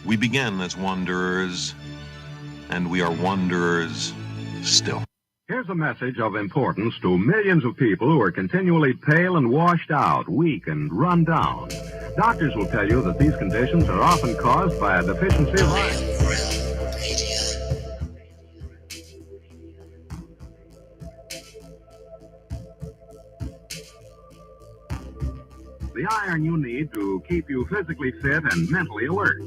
We began as wanderers, and we are wanderers still. Here's a message of importance to millions of people who are continually pale and washed out, weak and run down. Doctors will tell you that these conditions are often caused by a deficiency of iron. The iron you need to keep you physically fit and mentally alert.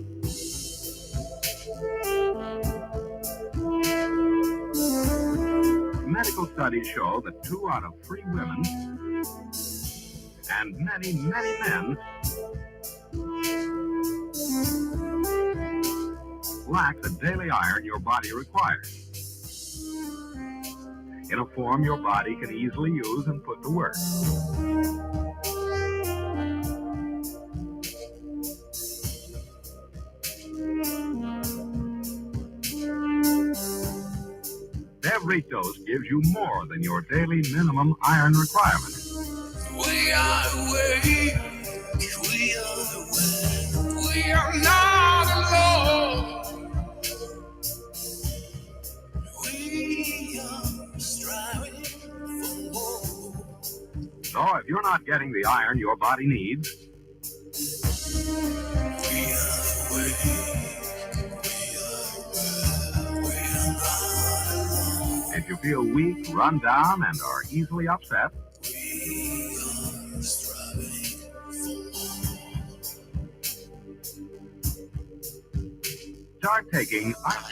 Medical studies show that 2 out of 3 women and many, many men lack the daily iron your body requires in a form your body can easily use and put to work. Every dose gives you more than your daily minimum iron requirement. We are awake, we are awake, we are not alone. We are striving for more. So if you're not getting the iron your body needs, We are awake, we are not alone. if you feel weak, run down, and are easily upset, We are striving for more. start taking iron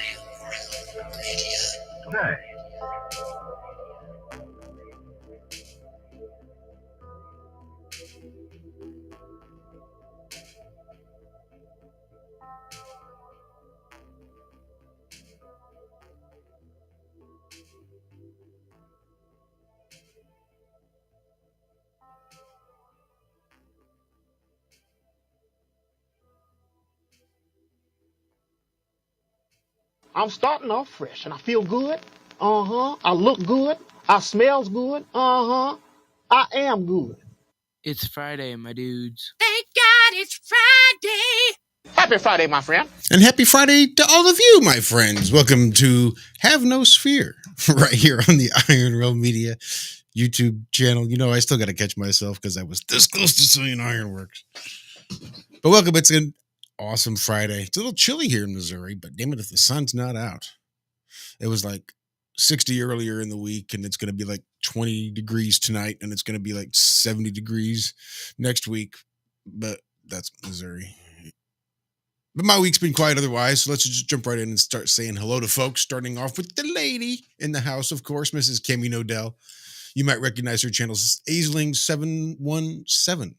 today. I'm starting off fresh and I feel good. I look good. I smells good. I am good. It's Friday, my dudes. Thank God it's Friday. Happy Friday, my friend. And happy Friday to all of you, my friends. Welcome to Have No Sphere, right here on the Iron Realm Media YouTube channel. You know, I still got to catch myself because I was this close to saying Ironworks. But welcome. It's an awesome Friday. It's a little chilly here in Missouri, but damn it if the sun's not out. It was like 60 earlier in the week, and it's going to be like 20 degrees tonight, and it's going to be like 70 degrees next week. But that's Missouri. But my week's been quiet otherwise, so let's just jump right in and start saying hello to folks, starting off with the lady in the house, of course, Mrs. Cami Knodel. You might recognize her channel, Aisling717.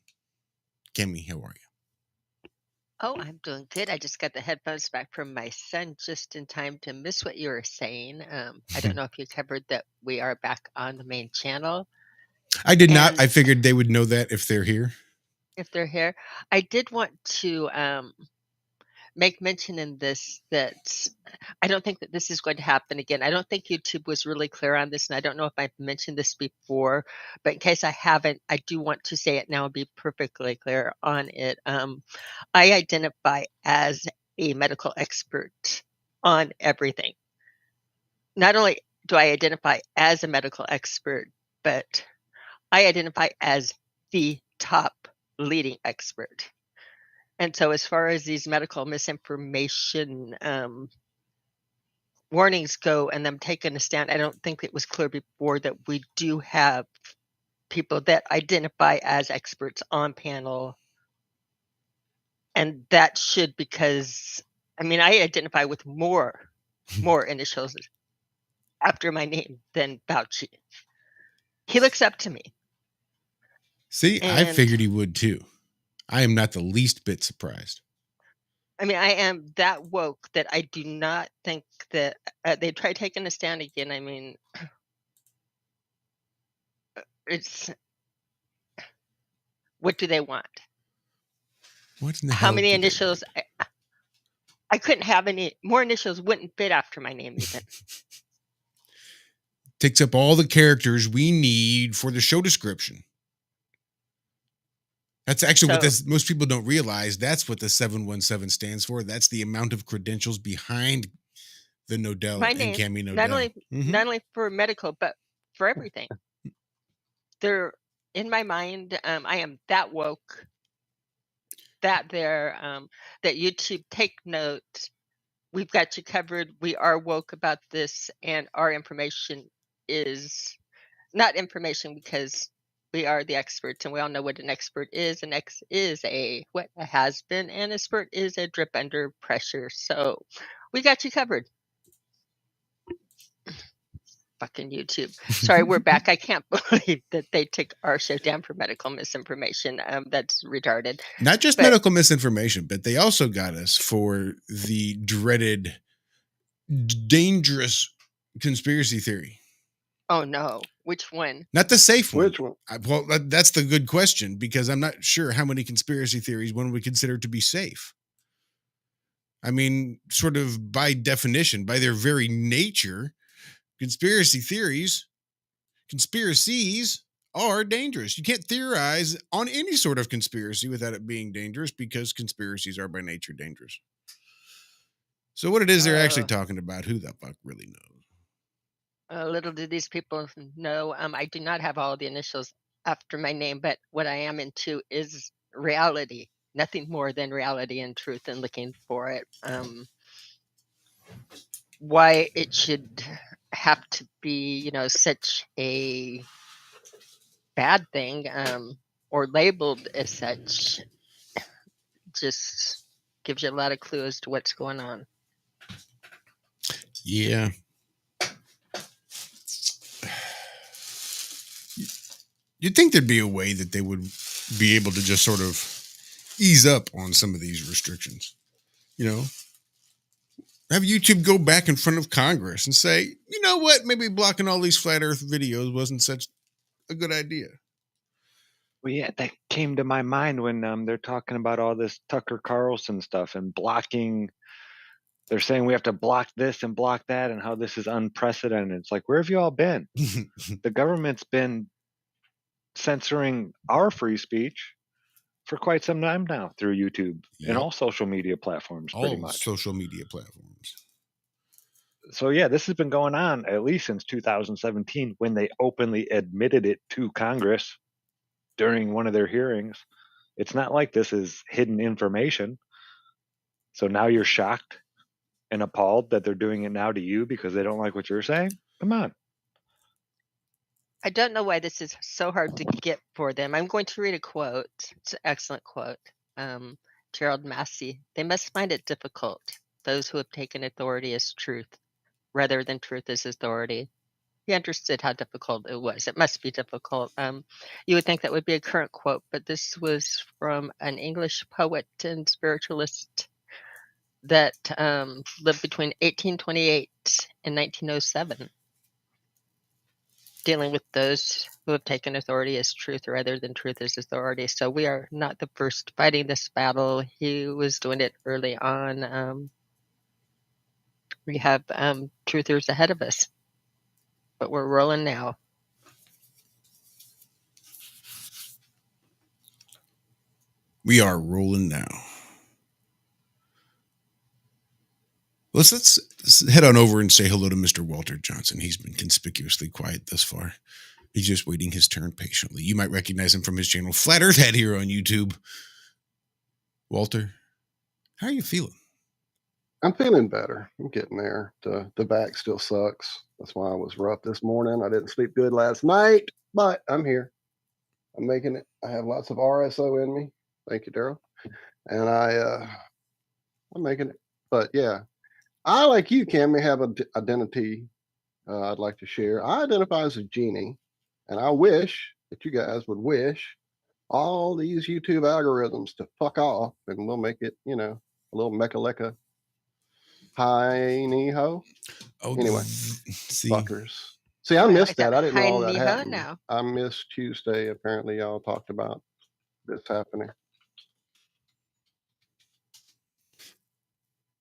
Cami, how are you? Oh, I'm doing good. I just got the headphones back from my son just in time to miss what you were saying. I don't know if you covered that we are back on the main channel. I did not. And I figured they would know that if they're here. if they're here, I did want to make mention in this that I don't think that this is going to happen again. I don't think YouTube was really clear on this, and I don't know if I've mentioned this before, but in case I haven't, I do want to say it now and be perfectly clear on it. I identify as a medical expert on everything. Not only do I identify as a medical expert, but I identify as the top leading expert. And so as far as these medical misinformation warnings go and them taking a stand, I don't think it was clear before that we do have people that identify as experts on panel. And that should, because, I mean, I identify with more initials after my name than Fauci. He looks up to me. See, I And figured he would too. I am not the least bit surprised. I mean, I am that woke that I do not think that they try taking a stand again. I mean, it's what do they want? What in the How hell many do they initials? I couldn't have any more initials. Wouldn't fit after my name even. Takes up all the characters we need for the show description. That's actually what So- this, most people don't realize. That's what the 717 stands for. That's the amount of credentials behind the Knodel My and name, Cami Knodel. not only for medical, but for everything. They're in my mind. I am that woke. That YouTube, take note. We've got you covered. We are woke about this, and our information is not information because we are the experts, and we all know what an expert is. An ex is a what a has been, and a spurt is a drip under pressure. So we got you covered. Fucking YouTube. Sorry, we're back. I can't believe that they took our show down for medical misinformation. That's retarded. Not just medical misinformation, but they also got us for the dreaded, dangerous conspiracy theory. Oh no, which one? Not the safe one. Which one? Well, that's the good question, because I'm not sure how many conspiracy theories one would consider to be safe. I mean, sort of by definition, by their very nature, conspiracies are dangerous. You can't theorize on any sort of conspiracy without it being dangerous, because conspiracies are by nature dangerous. So what it is they're actually talking about, who the fuck really knows? Little do these people know, I do not have all the initials after my name, but what I am into is reality. Nothing more than reality and truth, and looking for it. Why it should have to be, such a bad thing, or labeled as such, just gives you a lot of clue as to what's going on. Yeah. You'd think there'd be a way that they would be able to just sort of ease up on some of these restrictions. Have YouTube go back in front of Congress and say, you know what, maybe blocking all these flat earth videos wasn't such a good idea. Well, yeah, that came to my mind when they're talking about all this Tucker Carlson stuff and blocking. They're saying we have to block this and block that, and how this is unprecedented. It's like, where have you all been? The government's been censoring our free speech for quite some time now through YouTube and all social media platforms, pretty much. Social media platforms. So yeah, this has been going on at least since 2017, when they openly admitted it to Congress during one of their hearings. It's not like this is hidden information. So now you're shocked and appalled that they're doing it now to you because they don't like what you're saying? Come on. I don't know why this is so hard to get for them. I'm going to read a quote. It's an excellent quote. Gerald Massey. They must find it difficult, those who have taken authority as truth, rather than truth as authority. He understood how difficult it was. It must be difficult. You would think that would be a current quote, but this was from an English poet and spiritualist that lived between 1828 and 1907. Dealing with those who have taken authority as truth rather than truth as authority. So we are not the first fighting this battle. He was doing it early on. We have truthers ahead of us, but we're rolling now. We are rolling now. Let's head on over and say hello to Mr. Walter Johnson. He's been conspicuously quiet thus far. He's just waiting his turn patiently. You might recognize him from his channel, Flat Earth Head, here on YouTube. Walter, how are you feeling? I'm feeling better. I'm getting there. The back still sucks. That's why I was rough this morning. I didn't sleep good last night, but I'm here. I'm making it. I have lots of RSO in me. Thank you, Daryl. And I'm making it. But yeah, I, like you, Cami, have an identity I'd like to share. I identify as a genie, and I wish that you guys would wish all these YouTube algorithms to fuck off, and we'll make it, a little mecha-lecca hi-ni-ho. Oh, anyway, see. fuckers. See, I missed that. I didn't know all that Hi-ni-ho happened. now. I missed Tuesday. Apparently, y'all talked about this happening.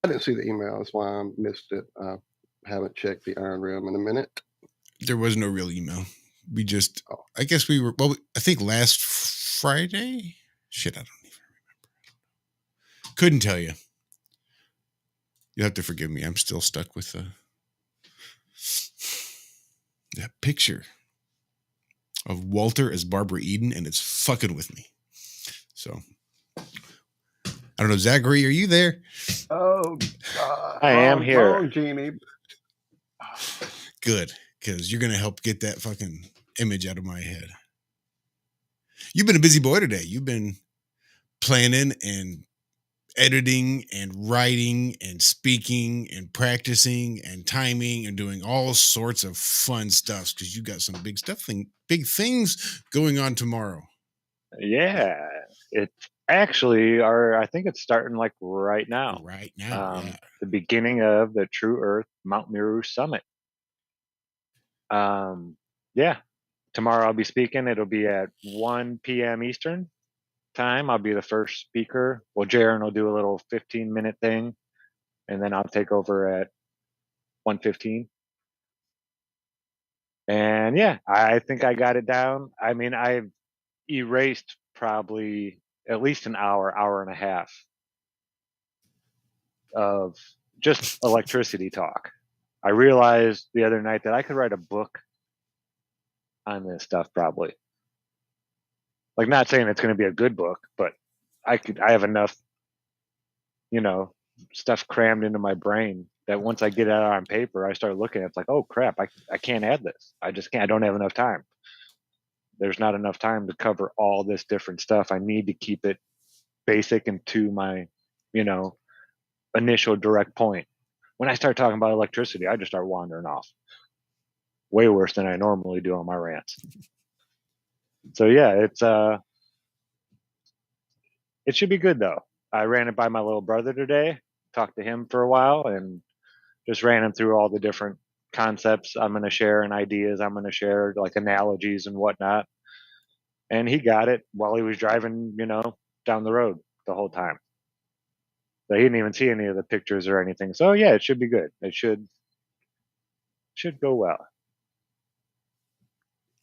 I didn't see the email. That's why I missed it. I haven't checked the Iron Room in a minute. There was no real email. We just, I guess we were, I think last Friday, Shit, I don't even remember. Couldn't tell you. You'll have to forgive me. I'm still stuck with that picture of Walter as Barbara Eden, and it's fucking with me. So, I don't know, Zachary, are you there? Oh, I am here. Wrong, Genie. Good, because you're going to help get that fucking image out of my head. You've been a busy boy today. You've been planning and editing and writing and speaking and practicing and timing and doing all sorts of fun stuff because you got some big things going on tomorrow. Yeah, it's actually, I think it's starting like right now. Right now, yeah. The beginning of the True Earth Mount Meru Summit. Yeah, tomorrow I'll be speaking. It'll be at 1 p.m. Eastern time. I'll be the first speaker. Well, Jaron will do a little 15-minute thing, and then I'll take over at 1:15. And yeah, I think I got it down. I mean, I've erased probably at least an hour and a half of just electricity talk. I realized the other night that I could write a book on this stuff probably. Like, not saying it's going to be a good book, but I have enough, stuff crammed into my brain that once I get it out on paper, I start looking at it, it's like, oh crap, I can't add this. I just can't. I don't have enough time. There's not enough time to cover all this different stuff. I need to keep it basic and to my, initial direct point. When I start talking about electricity, I just start wandering off. Way worse than I normally do on my rants. So yeah, it should be good though. I ran it by my little brother today, talked to him for a while, and just ran him through all the different concepts I'm going to share and ideas I'm going to share, like analogies and whatnot. And he got it while he was driving, down the road the whole time. So he didn't even see any of the pictures or anything. So yeah, it should be good. It should go well.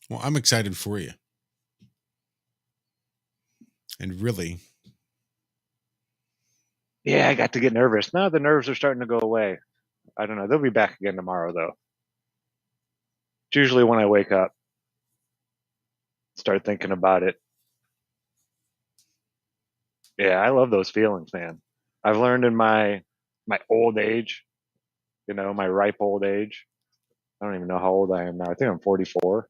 Well, I'm excited for you. And really, yeah, I got to get nervous. Now the nerves are starting to go away. I don't know. They'll be back again tomorrow, though. It's usually when I wake up, start thinking about it. Yeah, I love those feelings, man. I've learned in my old age, my ripe old age. I don't even know how old I am now. I think I'm 44.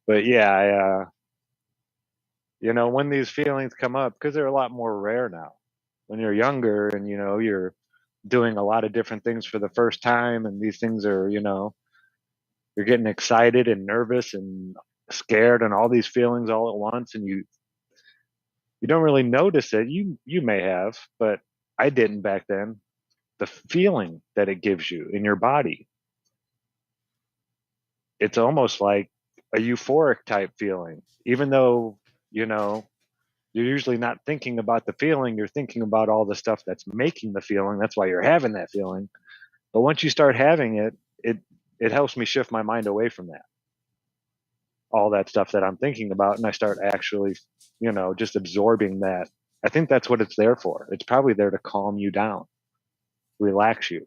But yeah, when these feelings come up, because they're a lot more rare now. When you're younger and, you're doing a lot of different things for the first time, and these things are, you're getting excited and nervous and scared and all these feelings all at once, and you don't really notice it. You may have, but I didn't back then. The feeling that it gives you in your body, it's almost like a euphoric type feeling, even though, you're usually not thinking about the feeling. You're thinking about all the stuff that's making the feeling. That's why you're having that feeling. But once you start having it, it helps me shift my mind away from that. All that stuff that I'm thinking about, and I start actually, just absorbing that. I think that's what it's there for. It's probably there to calm you down, relax you.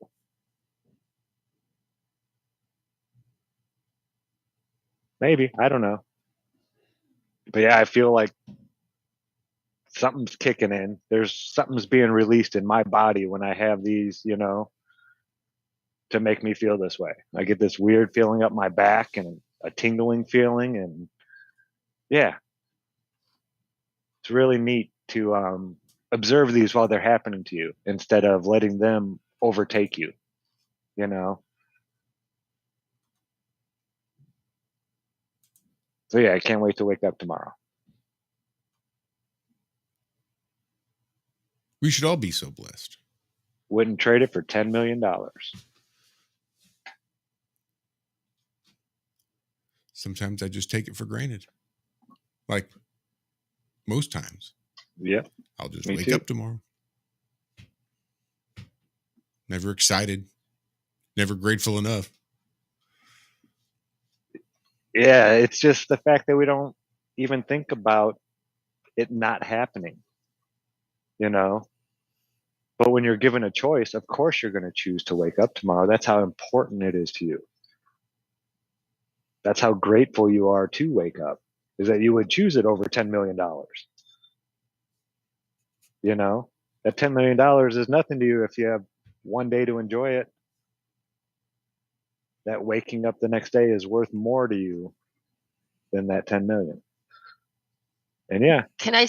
Maybe, I don't know. But yeah, I feel like something's kicking in. Something's being released in my body when I have these, to make me feel this way. I get this weird feeling up my back and a tingling feeling, and yeah, it's really neat to observe these while they're happening to you instead of letting them overtake you. So yeah, I can't wait to wake up tomorrow. we should all be so blessed. Wouldn't trade it for $10 million. Sometimes I just take it for granted. Like most times. Yep. I'll just Me wake too. up tomorrow. Never excited. Never grateful enough. Yeah, it's just the fact that we don't even think about it not happening, you know? But when you're given a choice, of course you're going to choose to wake up tomorrow. That's how important it is to you. That's how grateful you are to wake up, is that you would choose it over $10 million. You know, that $10 million is nothing to you if you have one day to enjoy it. That waking up the next day is worth more to you than that 10 million. And yeah, Can I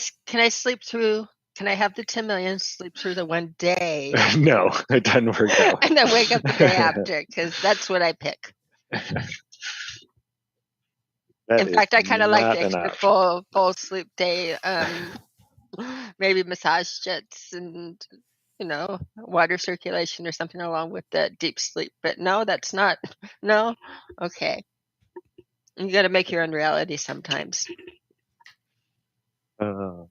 sleep through? Can I have the 10 million, sleep through the one day, no, it doesn't work that way. and then wake up the day after? Because that's what I pick. That In is fact, I kind of like not the an extra option. full sleep day. Maybe massage jets and water circulation or something along with the deep sleep. But no, that's not. No, okay. You got to make your own reality sometimes. But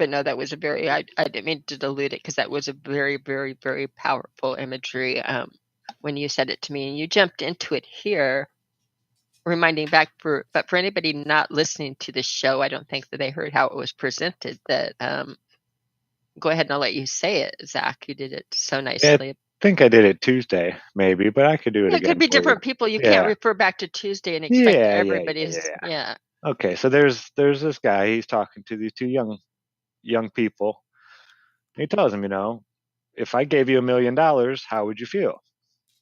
no, that was a very. I didn't mean to dilute it, because that was a very, very, very powerful imagery. When you said it to me, and you jumped into it here, reminding back but for anybody not listening to the show, I don't think that they heard how it was presented. That go ahead and I'll let you say it, Zach. You did it so nicely. I think I did it Tuesday, maybe, but I could do it It again. could be for you. different people. You Yeah. can't refer back to Tuesday and expect that everybody's Yeah. Okay, so there's this guy. He's talking to these two young people. He tells them, if I gave you $1 million, how would you feel?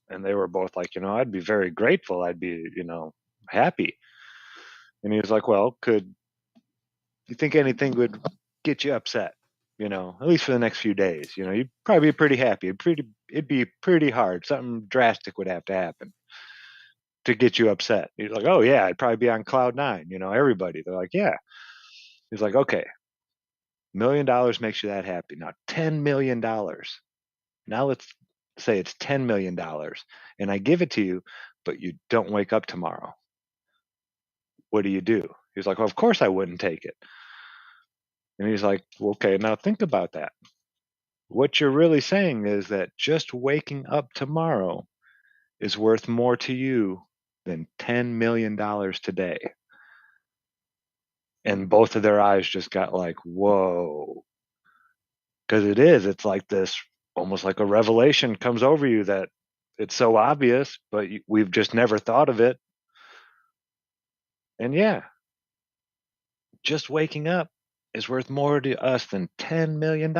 And they were both like, I'd be very grateful. I'd be, happy. And he was like, well, could you think anything would get you upset? At least for the next few days. You'd probably be pretty happy. It'd be pretty hard. Something drastic would have to happen to get you upset. He's like, oh yeah, I'd probably be on cloud nine. Everybody. They're like, yeah. He's like, okay, $1 million makes you that happy. Now $10 million. Now let's say it's $10 million, and I give it to you, but you don't wake up tomorrow. What do you do? He's like, well, of course I wouldn't take it. And he's like, well, okay, now think about that. What you're really saying is that just waking up tomorrow is worth more to you than $10 million today. And both of their eyes just got like, whoa. Because it's like this, almost like a revelation comes over you that it's so obvious, but we've just never thought of it. And yeah, just waking up is worth more to us than $10 million.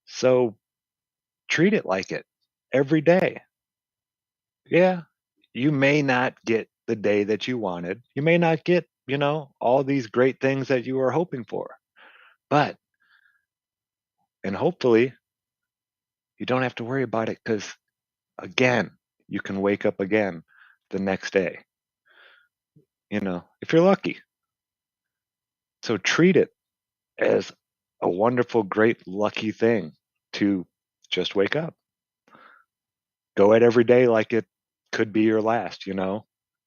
So treat it like it every day. Yeah, you may not get the day that you wanted. You may not get, all these great things that you were hoping for. And hopefully you don't have to worry about it, because again, you can wake up again the next day, if you're lucky. So treat it as a wonderful, great, lucky thing to just wake up. Go at every day like it could be your last.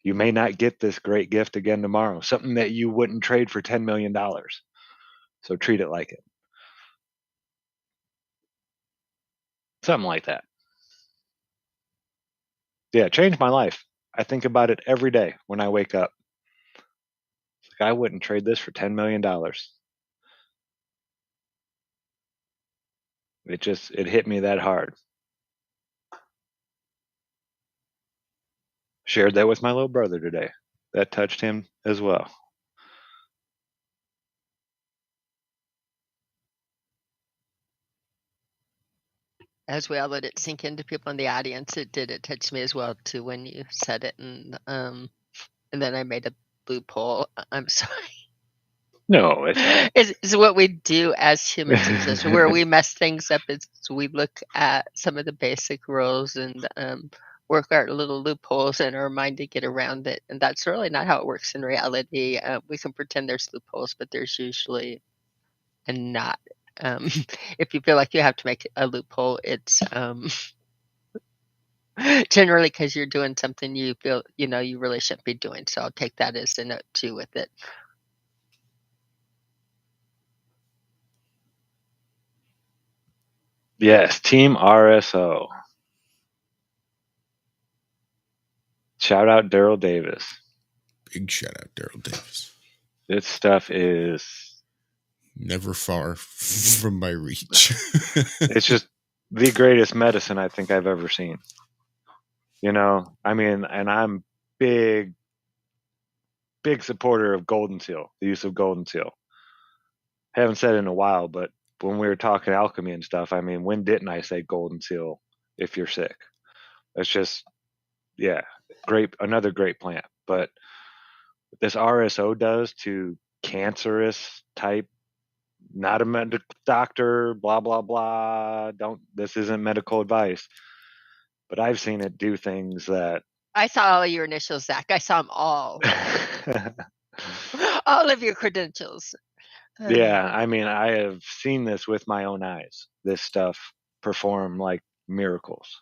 You may not get this great gift again tomorrow, something that you wouldn't trade for $10 million. So treat it like it. Something like that. Yeah, changed my life. I think about it every day when I wake up. It's like, I wouldn't trade this for $10 million. It hit me that hard. Shared that with my little brother today. That touched him as well. As we all let it sink into people in the audience, it touched me as well too when you said it, and then I made a loophole. I'm sorry. No, it's what we do as humans exist, where we mess things up is we look at some of the basic rules and work our little loopholes in our mind to get around it, and that's really not how it works in reality. We can pretend there's loopholes, but there's usually not. If you feel like you have to make a loophole, it's generally because you're doing something you feel you really shouldn't be doing. So I'll take that as a note too with it. Yes, Team RSO. Shout out Daryl Davis. Big shout out, Daryl Davis. This stuff is never far from my reach. It's just the greatest medicine I think I've ever seen. I mean, and I'm big supporter of Golden Seal, the use of Golden Seal. Haven't said it in a while, but when we were talking alchemy and stuff, I mean, when didn't I say Golden Seal if you're sick? It's just, another great plant. But what this RSO does to cancerous type, not a medical doctor, blah, blah, blah. This isn't medical advice. But I've seen it do things that. I saw all your initials, Zach. I saw them all. All of your credentials. Yeah, I mean, I have seen this with my own eyes. This stuff perform like miracles.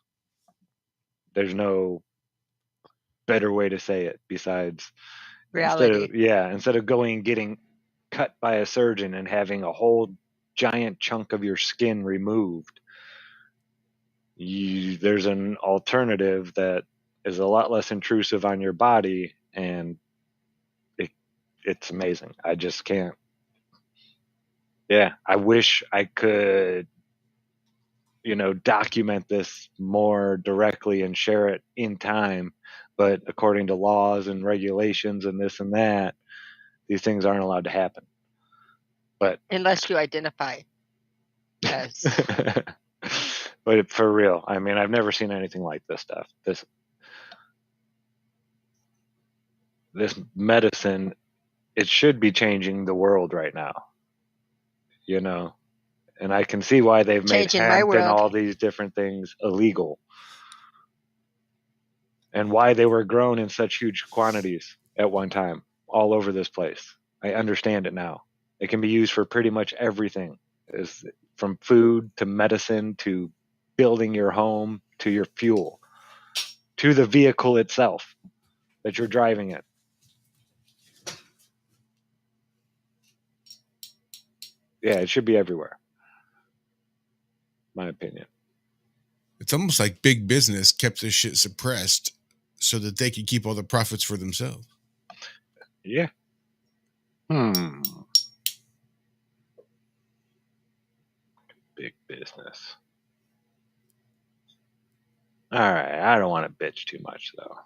There's no better way to say it besides reality. Instead of going and getting cut by a surgeon and having a whole giant chunk of your skin removed. There's an alternative that is a lot less intrusive on your body, and it's amazing. I just can't. Yeah, I wish I could, document this more directly and share it in time, but according to laws and regulations and this and that, these things aren't allowed to happen. But unless you identify as. But for real, I mean, I've never seen anything like this stuff. This medicine, it should be changing the world right now, and I can see why they've made hemp and all these different things illegal, and why they were grown in such huge quantities at one time all over this place. I understand it now. It can be used for pretty much everything, from food to medicine to building your home to your fuel to the vehicle itself that you're driving in. Yeah, it should be everywhere. My opinion. It's almost like big business kept this shit suppressed so that they could keep all the profits for themselves. Yeah. Big business. All right, I don't want to bitch too much though.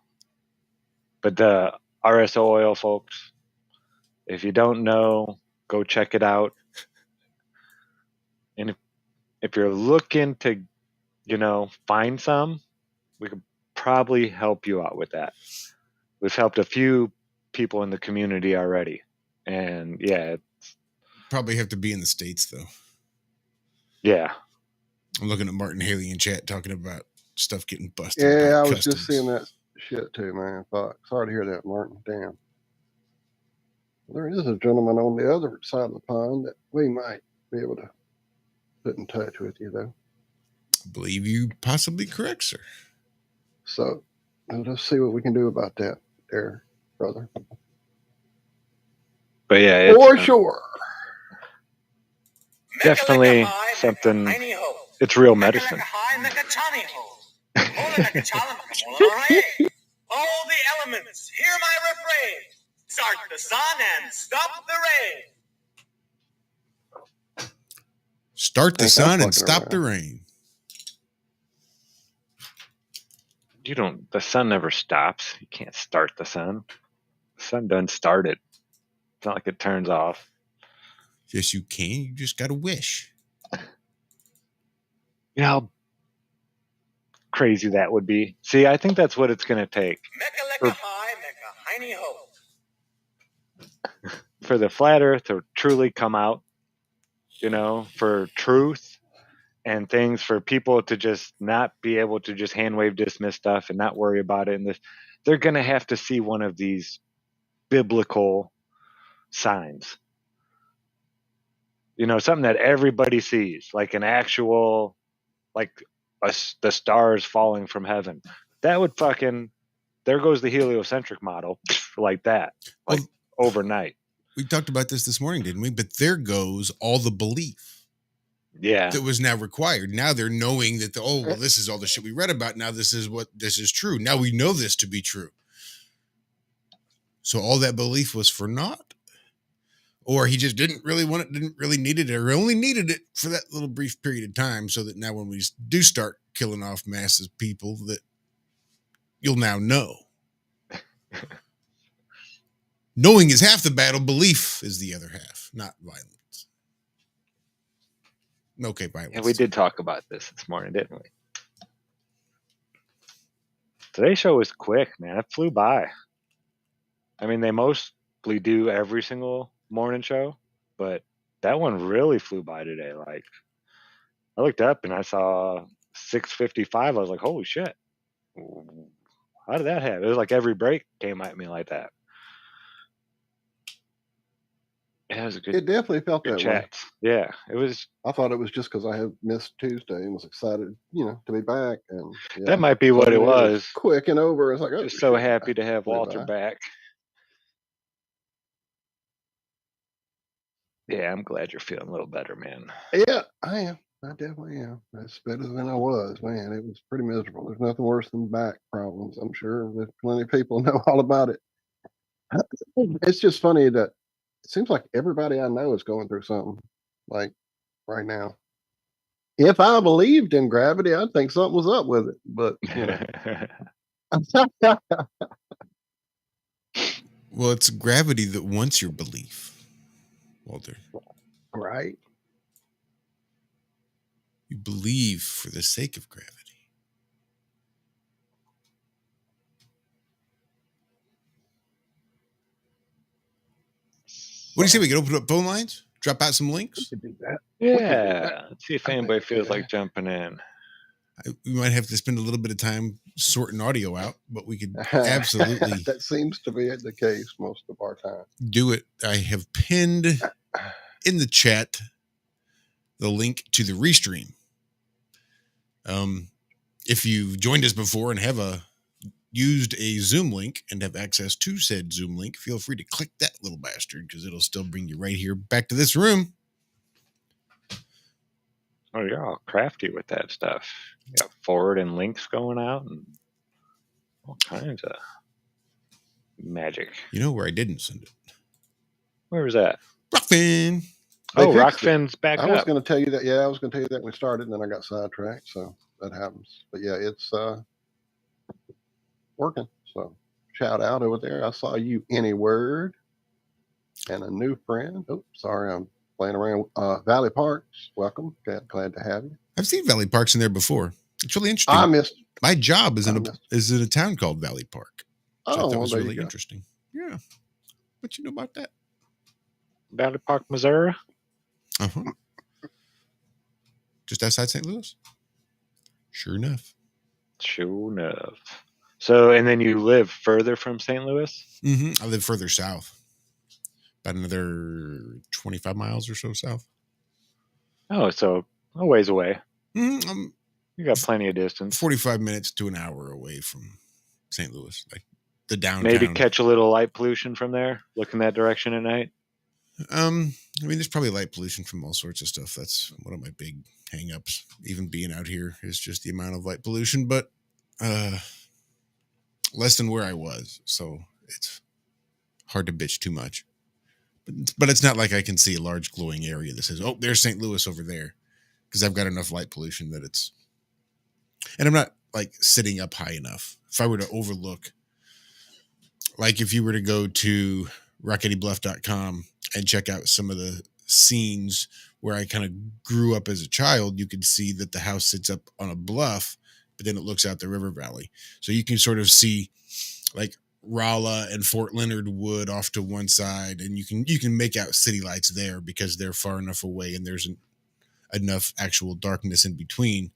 But the RSO oil, folks, if you don't know, go check it out. And if you're looking to, find some, we could probably help you out with that. We've helped a few people in the community already. And probably have to be in the States though. Yeah. I'm looking at Martin Haley in chat talking about stuff getting busted. Yeah, I was just seeing that shit too, man. Fuck. Sorry to hear that, Martin. Damn. There is a gentleman on the other side of the pond that we might be able to put in touch with you, though. I believe you possibly correct, sir. So let's see what we can do about that there, brother. But yeah, for sure. Definitely something. It's real medicine. All the elements, hear my refrain. Start the sun and stop the rain. Start the sun and stop the rain. The sun never stops. You can't start the sun. The sun doesn't start it. It's not like it turns off. Yes, you can. You just got to wish. You know how crazy that would be. See, I think that's what it's going to take. For the flat earth to truly come out, for truth and things, for people to just not be able to just hand wave dismiss stuff and not worry about it. And they're going to have to see one of these biblical signs. Something that everybody sees, like an actual, the stars falling from heaven. That would there goes the heliocentric model, like that, overnight. We talked about this morning, didn't we? But there goes all the belief. Yeah. That was now required. Now they're knowing that, this is all the shit we read about. Now this is true. Now we know this to be true. So all that belief was for naught? Or he just didn't really want it, didn't really need it, or only needed it for that little brief period of time so that now when we do start killing off masses of people that you'll now know. Knowing is half the battle, belief is the other half, not violence. Okay, violence. Yeah, we did talk about this morning, didn't we? Today's show was quick, man. It flew by. I mean, they mostly do every single morning show, but that one really flew by today. Like, I looked up and I saw 6:55. I was like, holy shit. How did that happen? It was like every break came at me like that. Yeah, it was a good. It definitely felt good that chat. way. Yeah, it was. I thought it was just because I had missed Tuesday and was excited, to be back. And yeah, That might be what it was. Quick and over. It's like, oh, just so shit, happy to have flew Walter by. back. Yeah, I'm glad you're feeling a little better, man. Yeah, I am. I definitely am. That's better than I was, man. It was pretty miserable. There's nothing worse than back problems. I'm sure that plenty of people know all about it. It's just funny that it seems like everybody I know is going through something like right now. If I believed in gravity, I'd think something was up with it. But Well, it's gravity that wants your belief, Walter. Right. You believe for the sake of gravity. What do you say? We can open up phone lines? Drop out some links? We could do that. Yeah. Let's see if anybody feels like jumping in. We might have to spend a little bit of time sorting audio out, but we could absolutely. That seems to be the case most of our time. Do it. I have pinned in the chat the link to the restream. If you've joined us before and have used a Zoom link and have access to said Zoom link, feel free to click that little bastard because it'll still bring you right here back to this room. Oh, you're all crafty with that stuff. You got forward and links going out and all kinds of magic. You know where I didn't send it? Where was that? Rockfin. Oh, Rockfin's back up. I was going to tell you that. Yeah, I was going to tell you that when we started, and then I got sidetracked. So that happens. But yeah, it's working. So shout out over there. I saw you, Any Word, and a new friend. Oh, sorry, I'm playing around. Valley Parks, welcome. Glad to have you. I've seen Valley Parks in there before. It's really interesting. I missed. My job is in a town called Valley Park. So that was well, really interesting. Yeah. What you know about that? Valley Park, Missouri. Uh-huh. Just outside St. Louis. Sure enough. Sure enough. So, and then you live further from St. Louis? Mm-hmm. I live further south. About another 25 miles or so south. Oh, so a ways away. Mm-hmm. You got plenty of distance. 45 minutes to an hour away from St. Louis, like the downtown. Maybe catch a little light pollution from there, looking that direction at night. I mean, there's probably light pollution from all sorts of stuff. That's one of my big hang-ups. Even being out here is just the amount of light pollution, but less than where I was. So it's hard to bitch too much. But it's not like I can see a large glowing area that says, oh, there's St. Louis over there. Because I've got enough light pollution that it's... And I'm not, like, sitting up high enough. If I were to overlook... Like, if you were to go to rocketybluff.com and check out some of the scenes where I kind of grew up as a child, you could see that the house sits up on a bluff, but then it looks out the river valley. So you can sort of see, like, Rolla and Fort Leonard Wood off to one side, and you can make out city lights there because they're far enough away and there's enough actual darkness in between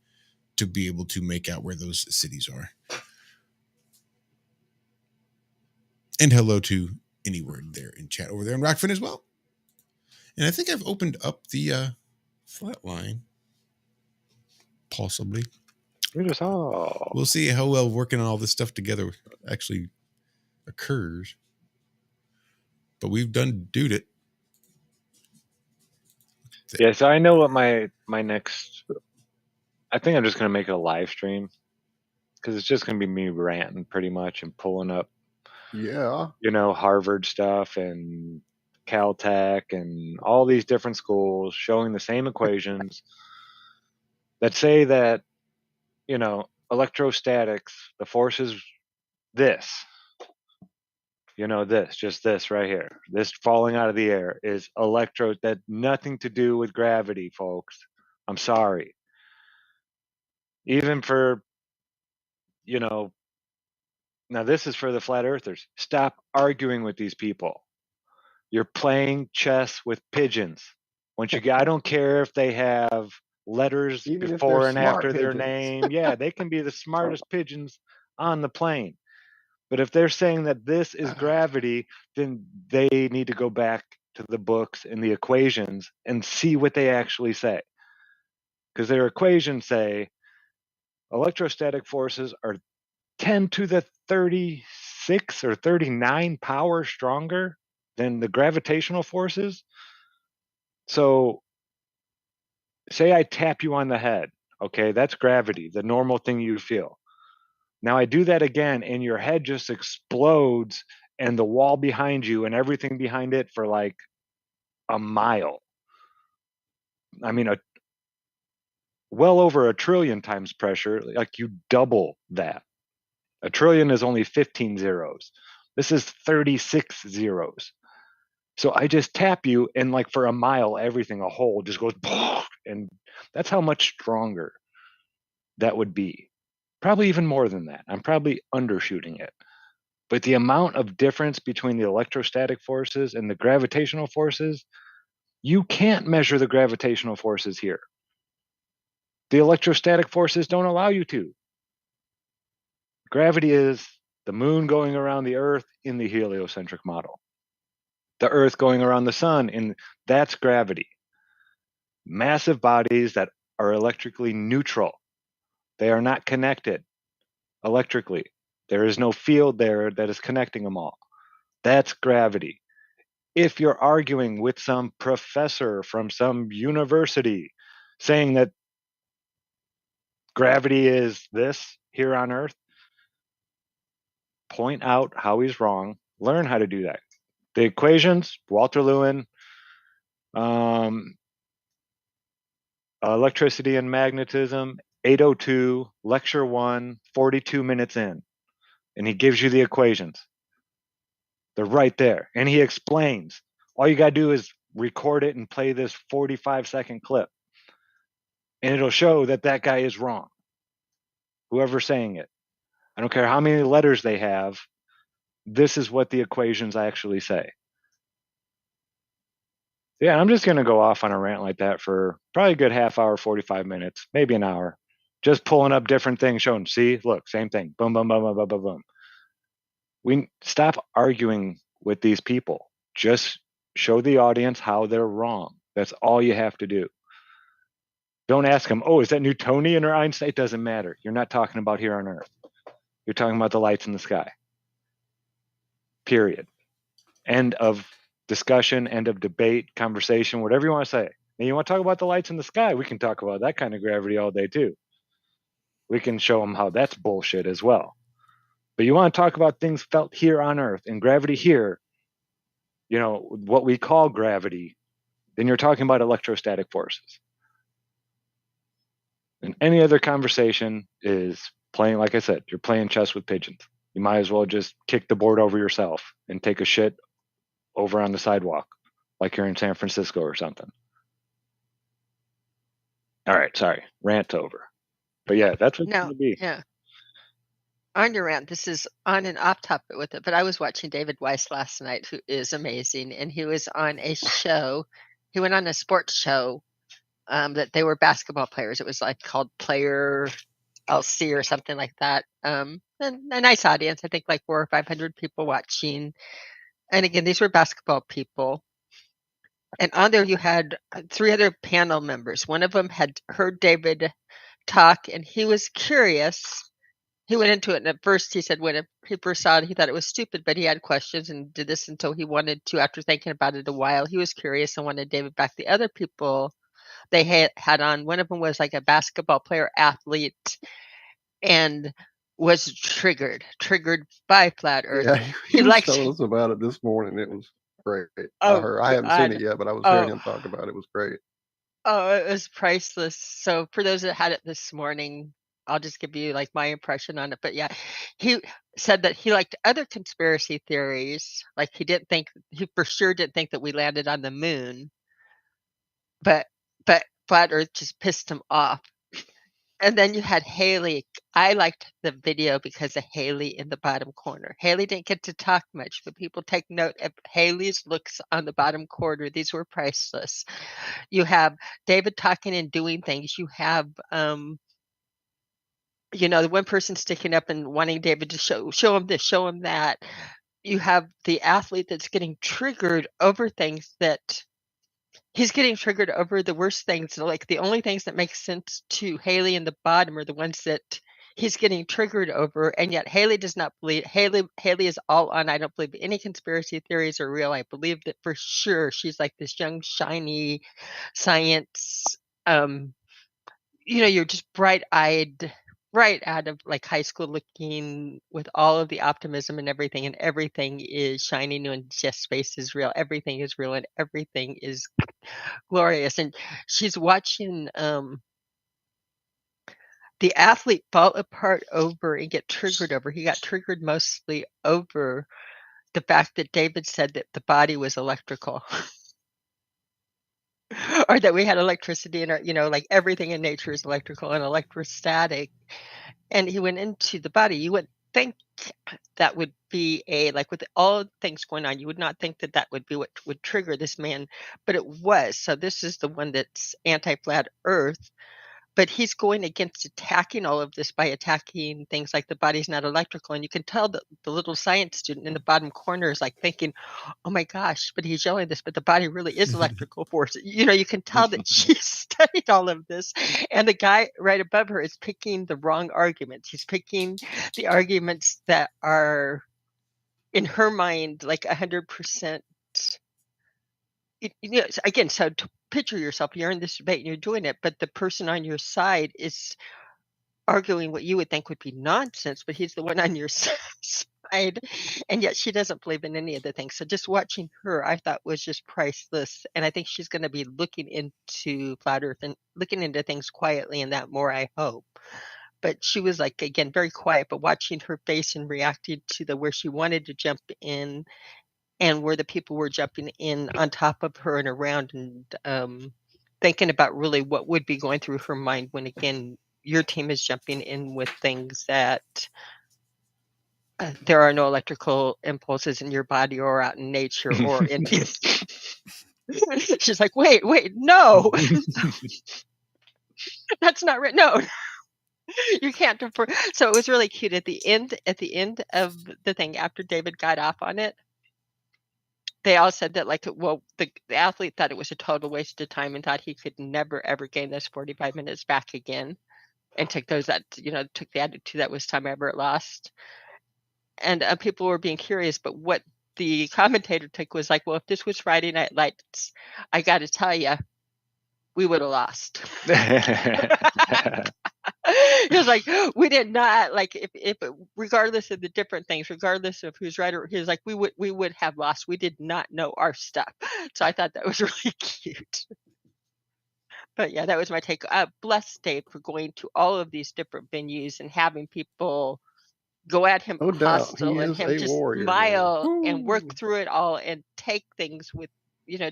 to be able to make out where those cities are. And hello to Any Word there in chat over there in Rockfin as well. And I think I've opened up the flatline. Possibly. We'll see how well working on all this stuff together actually occurs. But we've done it. Yeah, so I know what my next... I think I'm just going to make it a live stream. Because it's just going to be me ranting pretty much and pulling up Yeah. Harvard stuff and Caltech and all these different schools showing the same equations that say that, electrostatics, the force is this, just this right here. This falling out of the air is that nothing to do with gravity, folks. I'm sorry. Even for, now this is for the flat earthers. Stop arguing with these people. You're playing chess with pigeons. I don't care if they have letters Even if before they're and smart after their pigeons. name. Yeah, they can be the smartest pigeons on the plane. But if they're saying that this is gravity, then they need to go back to the books and the equations and see what they actually say. Because their equations say electrostatic forces are 10 to the 36 or 39 power stronger than the gravitational forces. So say I tap you on the head. Okay, that's gravity, the normal thing you feel. Now I do that again and your head just explodes and the wall behind you and everything behind it for like a mile. I mean, well over 1 trillion times pressure, like you double that. 1 trillion is only 15 zeros. This is 36 zeros. So I just tap you and like for a mile, everything, a hole just goes, and that's how much stronger that would be. Probably even more than that. I'm probably undershooting it. But the amount of difference between the electrostatic forces and the gravitational forces, you can't measure the gravitational forces here. The electrostatic forces don't allow you to. Gravity is the moon going around the Earth in the heliocentric model. The Earth going around the sun, and that's gravity. Massive bodies that are electrically neutral. They are not connected electrically. There is no field there that is connecting them all. That's gravity. If you're arguing with some professor from some university saying that gravity is this here on Earth, point out how he's wrong. Learn how to do that. The equations, Walter Lewin, electricity and magnetism, 802, lecture 1, 42 minutes in. And he gives you the equations. They're right there. And he explains. All you got to do is record it and play this 45-second clip. And it'll show that that guy is wrong. Whoever's saying it. I don't care how many letters they have. This is what the equations actually say. Yeah, I'm just going to go off on a rant like that for probably a good half hour, 45 minutes, maybe an hour. Just pulling up different things, showing, see, look, same thing. Boom, boom, boom, boom, boom, boom, boom. We stop arguing with these people. Just show the audience how they're wrong. That's all you have to do. Don't ask them, oh, is that Newtonian or Einstein? It doesn't matter. You're not talking about here on Earth. You're talking about the lights in the sky. Period. End of discussion, end of debate, conversation, whatever you want to say. Now, you want to talk about the lights in the sky? We can talk about that kind of gravity all day, too. We can show them how that's bullshit as well. But you want to talk about things felt here on Earth and gravity here, what we call gravity, then you're talking about electrostatic forces. And any other conversation is playing, like I said, you're playing chess with pigeons. You might as well just kick the board over yourself and take a shit over on the sidewalk, like you're in San Francisco or something. All right, sorry, rant over. But yeah, that's what it's going to be. Yeah. On your rant, this is on and off topic with it, but I was watching David Weiss last night, who is amazing, and he was on a show. He went on a sports show that they were basketball players. It was like called Player LC or something like that. And a nice audience, I think like 400 or 500 people watching. And again, these were basketball people. And on there you had 3 other panel members. One of them had heard David talk, and he was curious. He went into it, and at first he said when he first saw it, he thought it was stupid, but he had questions and did this until he wanted to. After thinking about it a while, he was curious and wanted David back. The other people they had on, one of them was like a basketball player athlete, and was triggered by flat Earth. Yeah, he He was likes. telling us about it this morning. It was great. Oh I haven't seen it God. yet, but I was Oh, hearing him talk about it. It was great. oh, it was priceless. So for those that had it this morning, I'll just give you like my impression on it. But yeah, he said that he liked other conspiracy theories. Like he for sure didn't think that we landed on the moon, but flat Earth just pissed him off. And then you had Haley. I liked the video because of Haley in the bottom corner. Haley didn't get to talk much, but people take note of Haley's looks on the bottom corner. These were priceless. You have David talking and doing things. You have the one person sticking up and wanting David to show him this, show him that. You have the athlete that's getting triggered over things that he's getting triggered over the worst things. Like the only things that make sense to Haley in the bottom are the ones that he's getting triggered over, and yet Haley does not believe. Haley is all on. I don't believe any conspiracy theories are real. I believe that for sure she's like this young, shiny science. You're just bright-eyed, right out of like high school, looking with all of the optimism and everything is shiny new, and just space is real. Everything is real, and everything is glorious. And she's watching the athlete fall apart over and get triggered over. He got triggered mostly over the fact that David said that the body was electrical. Or that we had electricity in our, like everything in nature is electrical and electrostatic. And he went into the body. You would think that would be like with all things going on, you would not think that would be what would trigger this man, but it was. So this is the one that's anti-flat Earth. But he's going against attacking all of this by attacking things like the body's not electrical. And you can tell that the little science student in the bottom corner is like thinking, oh my gosh, but he's yelling this, but the body really is electrical force. You can tell that she studied all of this. And the guy right above her is picking the wrong arguments. He's picking the arguments that are, in her mind, like 100%. Again, so to picture yourself, you're in this debate and you're doing it, but the person on your side is arguing what you would think would be nonsense, but he's the one on your side, and yet she doesn't believe in any of the things. So just watching her, I thought, was just priceless, and I think she's going to be looking into flat Earth and looking into things quietly, and that more, I hope. But she was like, again, very quiet, but watching her face and reacting to where she wanted to jump in and where the people were jumping in on top of her and around, and thinking about really what would be going through her mind when, again, your team is jumping in with things that there are no electrical impulses in your body or out in nature or in. She's like, wait, no, that's not right. No, you can't defer. So it was really cute at the end of the thing, after David got off on it. They all said that, like, well, the athlete thought it was a total waste of time and thought he could never, ever gain those 45 minutes back again, and took the attitude that was time ever lost. And people were being curious, but what the commentator took was like, well, if this was Friday Night Lights, I got to tell you, we would have lost. He was like, we did not, like, if regardless of the different things, regardless of who's right, or he was like, we would have lost. We did not know our stuff. So I thought that was really cute. But yeah, that was my take. Blessed Dave for going to all of these different venues and having people go at him No doubt, hostile, he and is him a just warrior, man. smile and work Woo. through it all and take things with,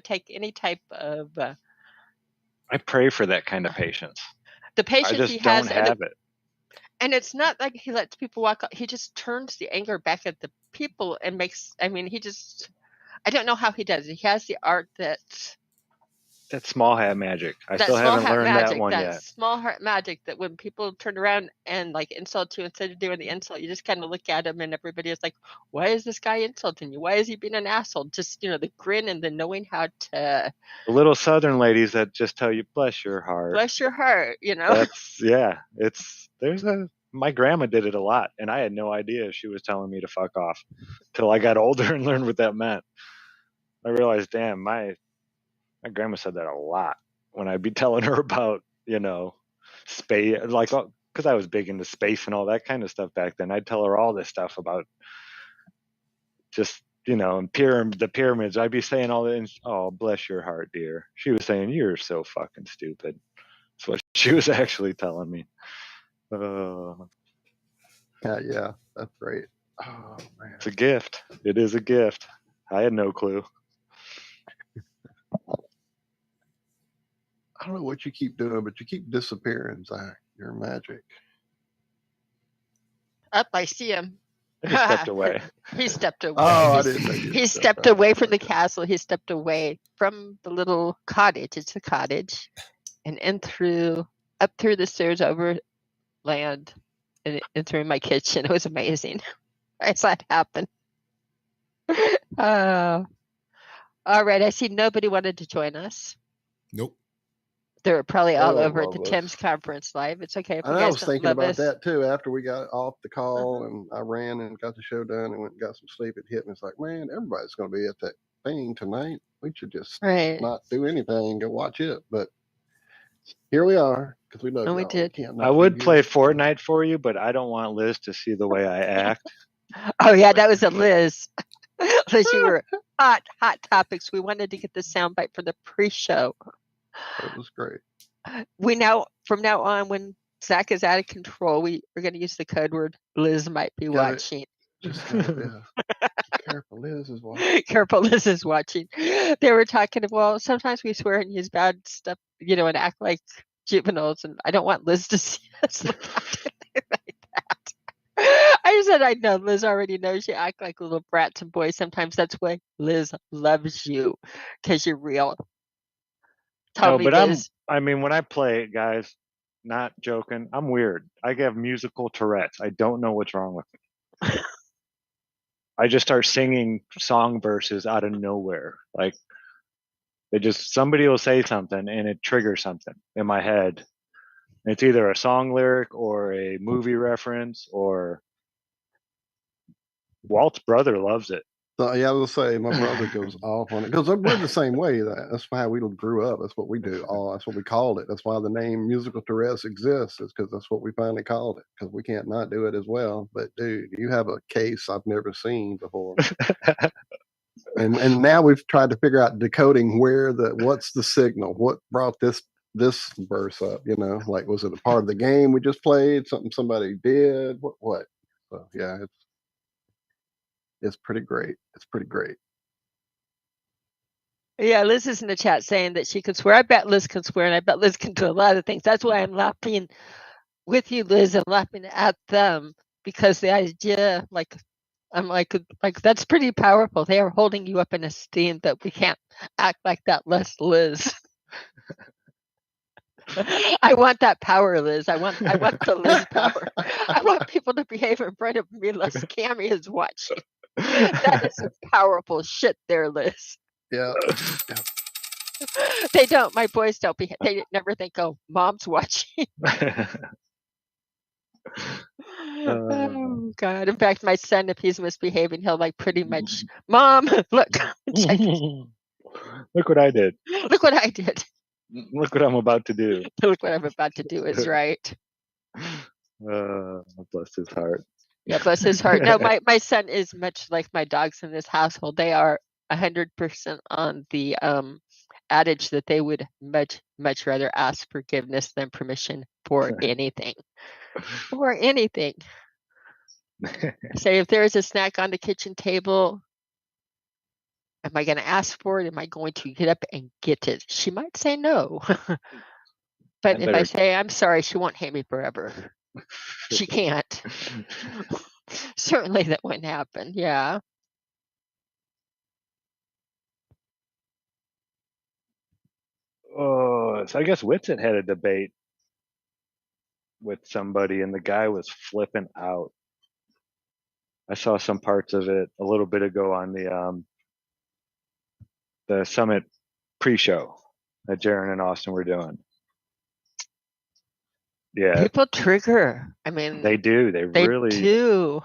take any type of I pray for that kind of patience. the I patience he just has, don't have it. and it's not like he lets people walk up. He just turns the anger back at the people and makes. I mean, I don't know how he does it. He has the art that Small hat magic. I that still small haven't heart learned magic, that one that yet. small heart magic, that when people turn around and like insult you, instead of doing the insult, you just kind of look at him and everybody is like, why is this guy insulting you? Why is he being an asshole? Just, the grin and the knowing how to The little Southern ladies that just tell you, bless your heart. bless your heart, That's, yeah. My grandma did it a lot, and I had no idea she was telling me to fuck off till I got older and learned what that meant. I realized, damn, my grandma said that a lot when I'd be telling her about, space, like because I was big into space and all that kind of stuff back then. I'd tell her all this stuff about just, and the pyramids. I'd be saying all that. Oh, bless your heart, dear. She was saying, you're so fucking stupid. That's what she was actually telling me. Yeah, that's great. Oh, man. It's a gift. It is a gift. I had no clue. I don't know what you keep doing, but you keep disappearing, Zach. You're magic. Up, I see him. I just stepped away. He stepped away. Oh, I didn't know you He stepped stepped out. away from the castle. He stepped away from the little cottage. It's a cottage, and up through the stairs, over land, and through my kitchen. It was amazing. I saw it happen. All right. I see nobody wanted to join us. Nope. They were probably all They don't over at the love us. Tim's conference live. It's okay if you And I guys was don't thinking love about us. that too after we got off the call and I ran and got the show done and went and got some sleep. It hit me. It's like, man, everybody's going to be at that thing tonight. We should just Right. not do anything, go watch it. But here we are because we love No, we y'all. did. Can't I not would be play here. Fortnite for you, but I don't want Liz to see the way I act. Oh yeah, that was a Liz. Liz, you were hot topics. We wanted to get the soundbite for the pre-show. It was great. From now on, when Zach is out of control, we are going to use the code word Liz might be Got it. watching. Just careful, Liz is watching. Careful, Liz is watching. They were talking, well, sometimes we swear and use bad stuff, and act like juveniles, and I don't want Liz to see us look like that. I said, I know Liz already knows you act like little brats and boys. Sometimes that's why Liz loves you, because you're real. Tell me, Liz. when I play it, guys, not joking, I'm weird. I have musical Tourette's. I don't know what's wrong with me. I just start singing song verses out of nowhere. Like, somebody will say something and it triggers something in my head. It's either a song lyric or a movie reference, or Walt's brother loves it. So, yeah, I was going to say, my brother goes off on it because we're the same way. That's how we grew up. That's what we do. That's what we called it. That's why the name Musical Tourette's exists, is because that's what we finally called it, because we can't not do it as well. But, dude, you have a case I've never seen before. and now we've tried to figure out decoding what's the signal? What brought this verse up? Like, was it a part of the game we just played? Something somebody did? What? So, yeah, it's pretty great. It's pretty great. Yeah, Liz is in the chat saying that she can swear. I bet Liz can swear, and I bet Liz can do a lot of things. That's why I'm laughing with you, Liz, and laughing at them, because the idea, I'm like that's pretty powerful. They are holding you up in esteem that we can't act like that, less Liz. I want that power, Liz. I want the Liz power. I want people to behave in front of me less Cami is watching. That is some powerful shit there, Liz. Yeah. They don't. My boys don't behave. They never think, oh, mom's watching. Oh, God. In fact, my son, if he's misbehaving, he'll pretty much, Mom, look. Look what I did. Look what I did. Look what I'm about to do. Look what I'm about to do is right. Bless his heart. Yeah, bless his heart. No, my son is much like my dogs in this household. They are 100% on the adage that they would much rather ask forgiveness than permission for anything. For anything. Say, if there is a snack on the kitchen table, am I going to ask for it? Am I going to get up and get it? She might say no. But if I say, I'm sorry, she won't hate me forever. She can't. Certainly that wouldn't happen. Yeah. Oh, so I guess Whitson had a debate with somebody, and the guy was flipping out. I saw some parts of it a little bit ago on the Summit pre-show that Jaron and Austin were doing. Yeah, people trigger. I mean, they do. They really do.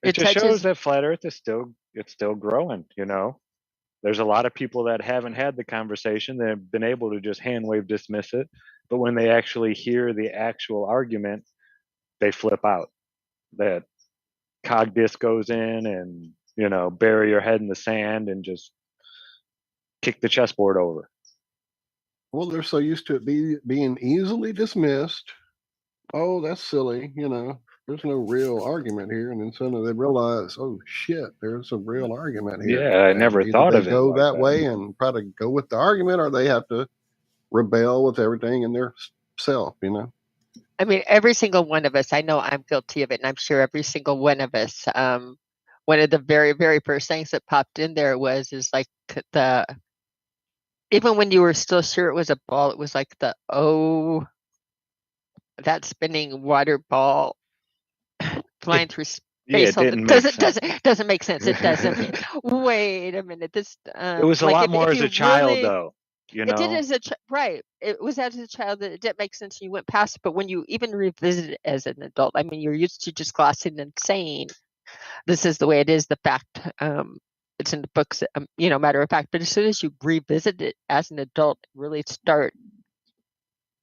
It just shows that flat Earth is still growing. There's a lot of people that haven't had the conversation that have been able to just hand wave dismiss it, but when they actually hear the actual argument, they flip out. That cog disc goes in and, bury your head in the sand and just kick the chessboard over. Well, they're so used to it being easily dismissed. Oh, that's silly. There's no real argument here. And then suddenly they realize, oh, shit, there's a real argument here. Yeah, I never And thought either of they it go like that that. way and try to go with the argument, or they have to rebel with everything in their self, I mean, every single one of us, I know I'm guilty of it, and I'm sure every single one of us, one of the very, very first things that popped in there is like even when you were still sure it was a ball, it was like that spinning water ball flying through space. Yeah, it didn't make sense. Doesn't make sense. It doesn't. Wait a minute. This it was a like lot if more as you a child, really, though. It did as a right. It was as a child that it didn't make sense, and you went past it. But when you even revisit it as an adult, I mean, you're used to just glossing and saying, "This is the way it is." The fact, it's in the books, matter of fact. But as soon as you revisit it as an adult, really start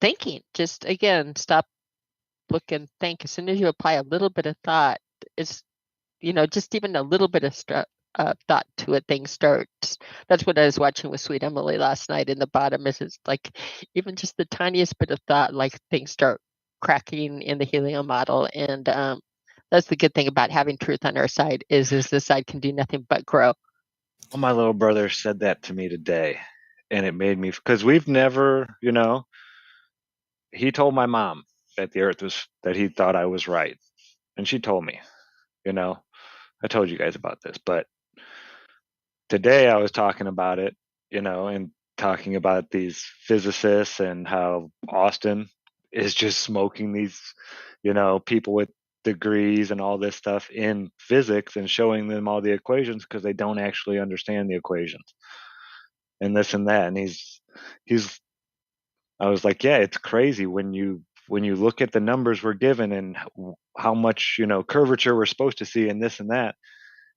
thinking. Just again, stop, look, and think. As soon as you apply a little bit of thought, it's just even a little bit of thought to it, things starts. That's what I was watching with Sweet Emily last night. In the bottom is like even just the tiniest bit of thought, like things start cracking in the helium model. And that's the good thing about having truth on our side is this side can do nothing but grow. Well, my little brother said that to me today, and it made me, because we've never, he told my mom that the earth was, that he thought I was right. And she told me, I told you guys about this, but today I was talking about it, and talking about these physicists and how Austin is just smoking these, people with degrees and all this stuff in physics and showing them all the equations because they don't actually understand the equations and this and that. And he's I was like, yeah, it's crazy when you look at the numbers we're given and how much, curvature we're supposed to see and this and that,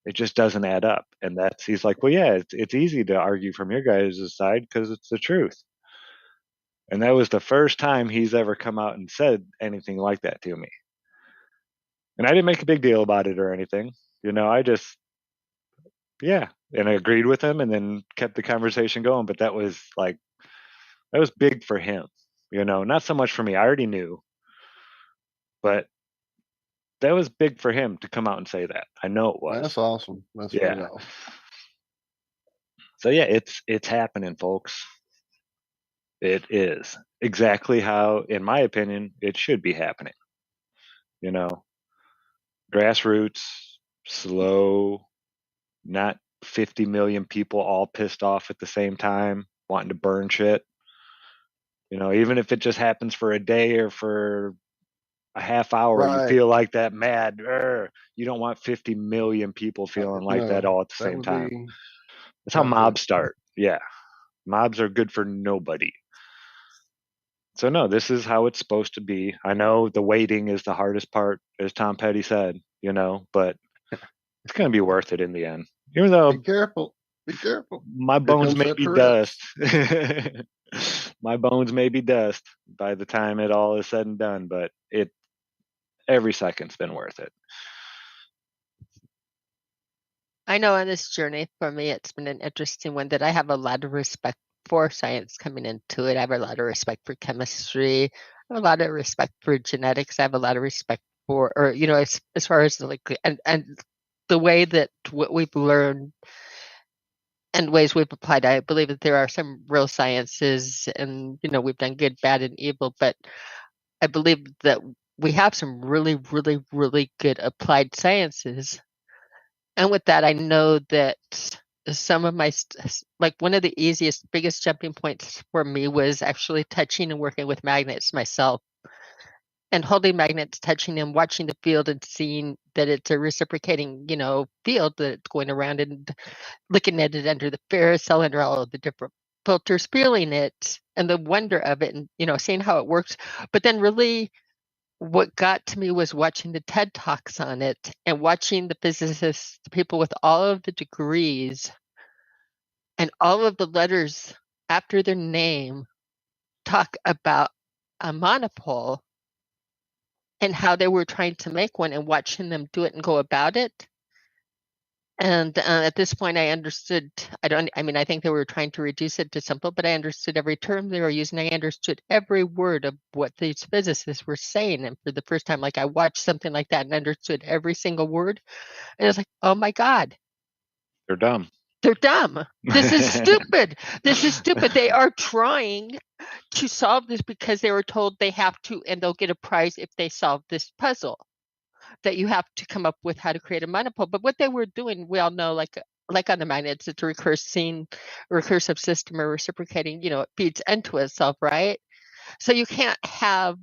it just doesn't add up. And he's like, well, yeah, it's easy to argue from your guys' side because it's the truth. And that was the first time he's ever come out and said anything like that to me. And I didn't make a big deal about it or anything. I just, yeah. And I agreed with him and then kept the conversation going. But that was big for him, not so much for me. I already knew, but that was big for him to come out and say that. I know it was. That's awesome. That's really awesome. So yeah, it's happening, folks. It is exactly how, in my opinion, it should be happening. Grassroots, slow, not 50 million people all pissed off at the same time, wanting to burn shit. Even if it just happens for a day or for a half hour, you feel like that mad. You don't want 50 million people feeling like that all at the same time. That's how mobs start. Yeah. Mobs are good for nobody. So no, this is how it's supposed to be. I know the waiting is the hardest part, as Tom Petty said, but it's going to be worth it in the end. Even though, be careful. My bones may be dust. My bones may be dust by the time it all is said and done, but every second's been worth it. I know on this journey for me, it's been an interesting one that I have a lot of respect for science coming into it. I have a lot of respect for chemistry. I have a lot of respect for genetics. I have a lot of respect for, or as far as and the way that what we've learned and ways we've applied. I believe that there are some real sciences, and we've done good, bad, and evil. But I believe that we have some really, really, really good applied sciences. And with that, I know that some of my, like one of the easiest, biggest jumping points for me was actually touching and working with magnets myself. And holding magnets, touching them, watching the field and seeing that it's a reciprocating, field that's going around and looking at it under the Ferris cylinder, all of the different filters, feeling it and the wonder of it and, seeing how it works. But then really what got to me was watching the TED Talks on it and watching the physicists, the people with all of the degrees and all of the letters after their name talk about a monopole and how they were trying to make one and watching them do it and go about it. And at this point, I understood. I think they were trying to reduce it to simple, but I understood every term they were using. I understood every word of what these physicists were saying. And for the first time, like I watched something like that and understood every single word. And I was like, oh my God. They're dumb. They're dumb. This is stupid. This is stupid. They are trying to solve this because they were told they have to, and they'll get a prize if they solve this puzzle. That you have to come up with how to create a monopole. But what they were doing, we all know, like on the magnets, it's a recursive system or reciprocating, it feeds into itself, right? So you can't have,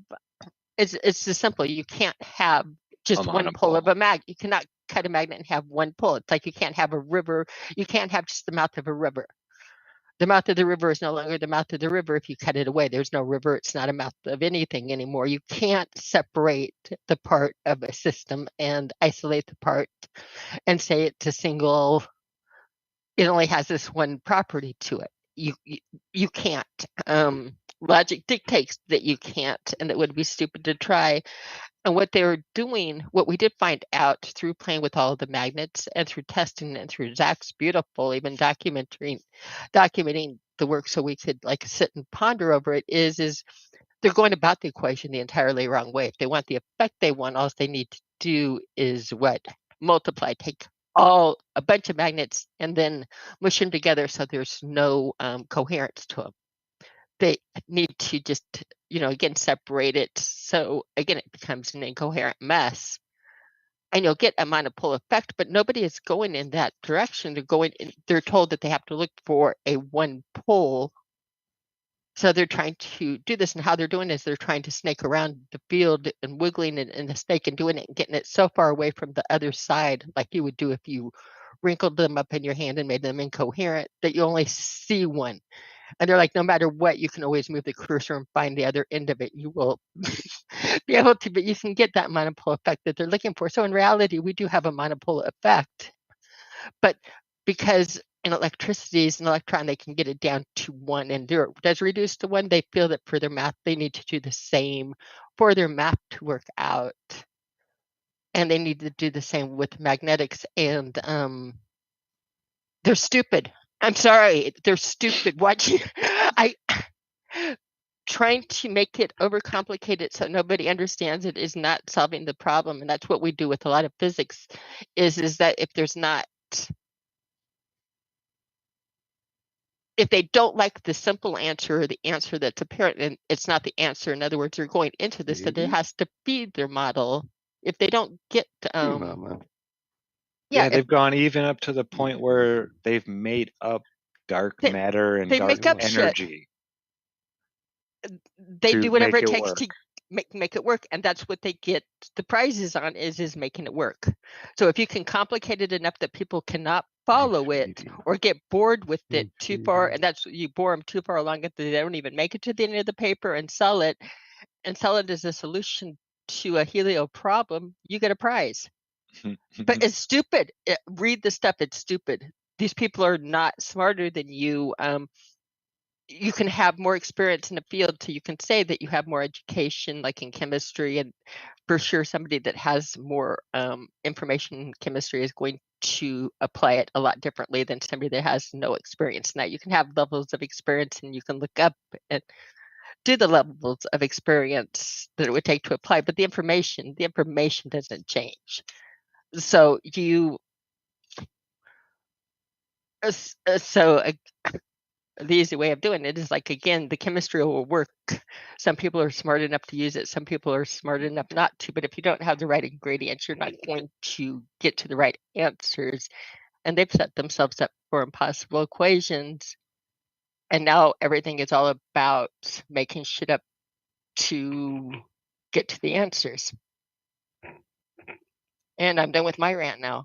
it's just simple. You can't have just one pole of a magnet. You cannot cut a magnet and have one pole. It's like you can't have a river. You can't have just the mouth of a river. The mouth of the river is no longer the mouth of the river if you cut it away. There's no river. It's not a mouth of anything anymore. You can't separate the part of a system and isolate the part and say it's a single, it only has this one property to it. You can't. Logic dictates that you can't, and it would be stupid to try. And what they were doing, what we did find out through playing with all of the magnets and through testing and through Zack's beautiful, even documenting the work so we could like sit and ponder over it, is they're going about the equation the entirely wrong way. If they want the effect they want, all they need to do is what? Multiply, take a bunch of magnets and then mush them together so there's no coherence to them. They need to just, again, separate it. So again, it becomes an incoherent mess. And you'll get a monopole effect, but nobody is going in that direction. They're told that they have to look for a one pole. So they're trying to do this, and how they're doing is they're trying to snake around the field and wiggling it in the snake and doing it and getting it so far away from the other side, like you would do if you wrinkled them up in your hand and made them incoherent, that you only see one. And they're like, no matter what, you can always move the cursor and find the other end of it. You will be able to, but you can get that monopole effect that they're looking for. So in reality, we do have a monopole effect. But because in electricity is an electron, they can get it down to one, and it does reduce to one. They feel that for their math, they need to do the same for their math to work out. And they need to do the same with magnetics. And they're stupid. I'm sorry, they're stupid. Trying to make it overcomplicated so nobody understands it is not solving the problem. And that's what we do with a lot of physics, is that if they don't like the simple answer or the answer that's apparent, and it's not the answer. In other words, they're going into this that it has to feed their model. If they don't get they've gone even up to the point where they've made up dark matter and dark make up energy. They do whatever it takes to make it work, and that's what they get the prizes on, is making it work. So if you can complicate it enough that people cannot follow it or get bored with it too far, and that's, you bore them too far along that they don't even make it to the end of the paper and sell it as a solution to a helio problem, you get a prize. But it's stupid. Read the stuff. It's stupid. These people are not smarter than you. You can have more experience in the field, so you can say that you have more education, like in chemistry, and for sure somebody that has more information in chemistry is going to apply it a lot differently than somebody that has no experience. Now you can have levels of experience, and you can look up and do the levels of experience that it would take to apply, but the information doesn't change. So the easy way of doing it is, like, again, the chemistry will work. Some people are smart enough to use it. Some people are smart enough not to. But if you don't have the right ingredients, you're not going to get to the right answers. And they've set themselves up for impossible equations. And now everything is all about making shit up to get to the answers. And I'm done with my rant now.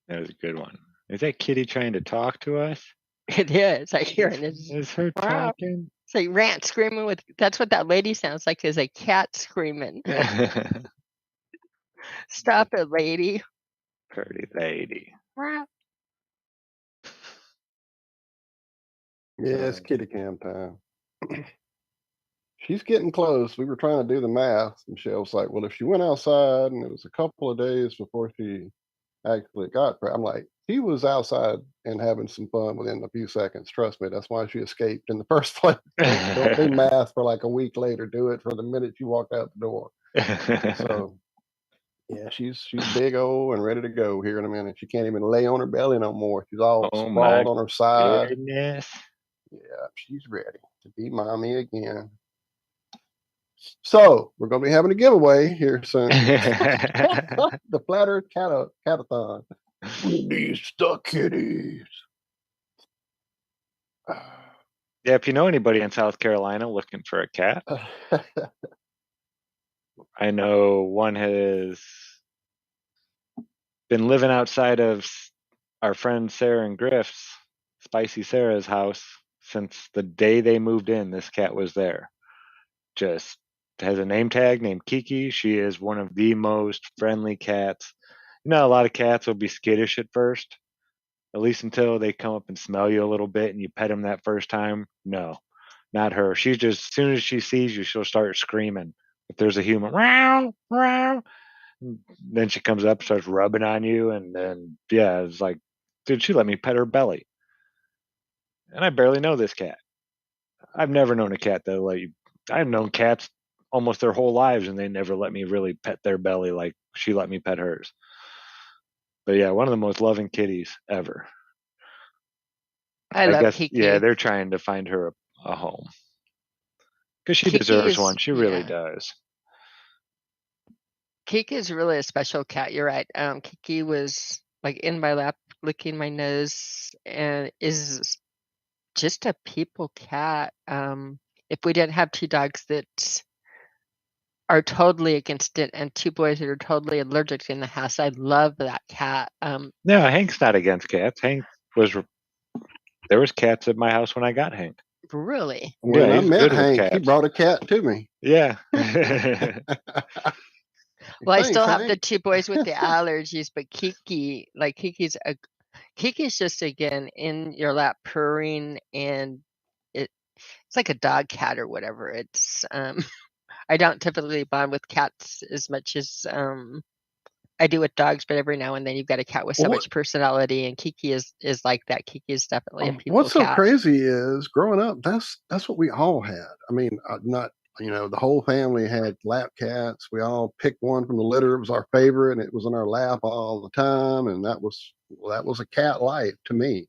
That was a good one. Is that Kitty trying to talk to us? It is. I hear it. Is her talking? It's like rant screaming that's what that lady sounds like, is a cat screaming. Stop it, lady. Pretty lady. Yeah, it's kitty cam time. She's getting close. We were trying to do the math. Michelle was like, well, if she went outside and it was a couple of days before she actually got pregnant, I'm like, she was outside and having some fun within a few seconds. Trust me, that's why she escaped in the first place. Don't do math for like a week later. Do it for the minute you walked out the door. So, yeah, she's big old and ready to go here in a minute. She can't even lay on her belly no more. She's all Oh my sprawled on her side. goodness. Yeah, she's ready to be mommy again. So we're going to be having a giveaway here soon. The Flat Earth Catathon. These stuck kitties. Yeah, if you know anybody in South Carolina looking for a cat, I know one has been living outside of our friend Sarah and Griff's, Spicy Sarah's house, since the day they moved in. This cat was there. Just has a name tag named Kiki. She is one of the most friendly cats. You know, a lot of cats will be skittish at first, at least until they come up and smell you a little bit and you pet them that first time. No, not her. She's just, as soon as she sees you, she'll start screaming. If there's a human, meow, meow. Then she comes up, starts rubbing on you, and then, yeah, it's like, dude, she let me pet her belly. And I barely know this cat. I've never known a cat that let you. I've known cats almost their whole lives, and they never let me really pet their belly like she let me pet hers. But yeah, one of the most loving kitties ever. I love guess, Kiki. yeah, they're trying to find her a home because she Kiki deserves is- one. She really yeah. does. Kiki is really a special cat. You're right. Kiki was like in my lap, licking my nose, and is just a people cat. If we didn't have two dogs that are totally against it and two boys that are totally allergic in the house, I love that cat. No, Hank's not against cats. Hank was. There was cats at my house when I got Hank. Really? When Yeah, I he's met good with Hank, he cats. brought a cat to me. Yeah. Well, I Thanks, still have the Hank. two boys with the allergies, but Kiki, like Kiki's just again in your lap purring, and it's like a dog cat or whatever. It's I don't typically bond with cats as much as I do with dogs, but every now and then you've got a cat with so Well, much personality, and Kiki is like that. Kiki is definitely a people what's so cat. crazy is growing up, that's what we all had. I mean, not the whole family had lap cats. We all picked one from the litter. It was our favorite, and it was in our lap all the time. And that was a cat life to me.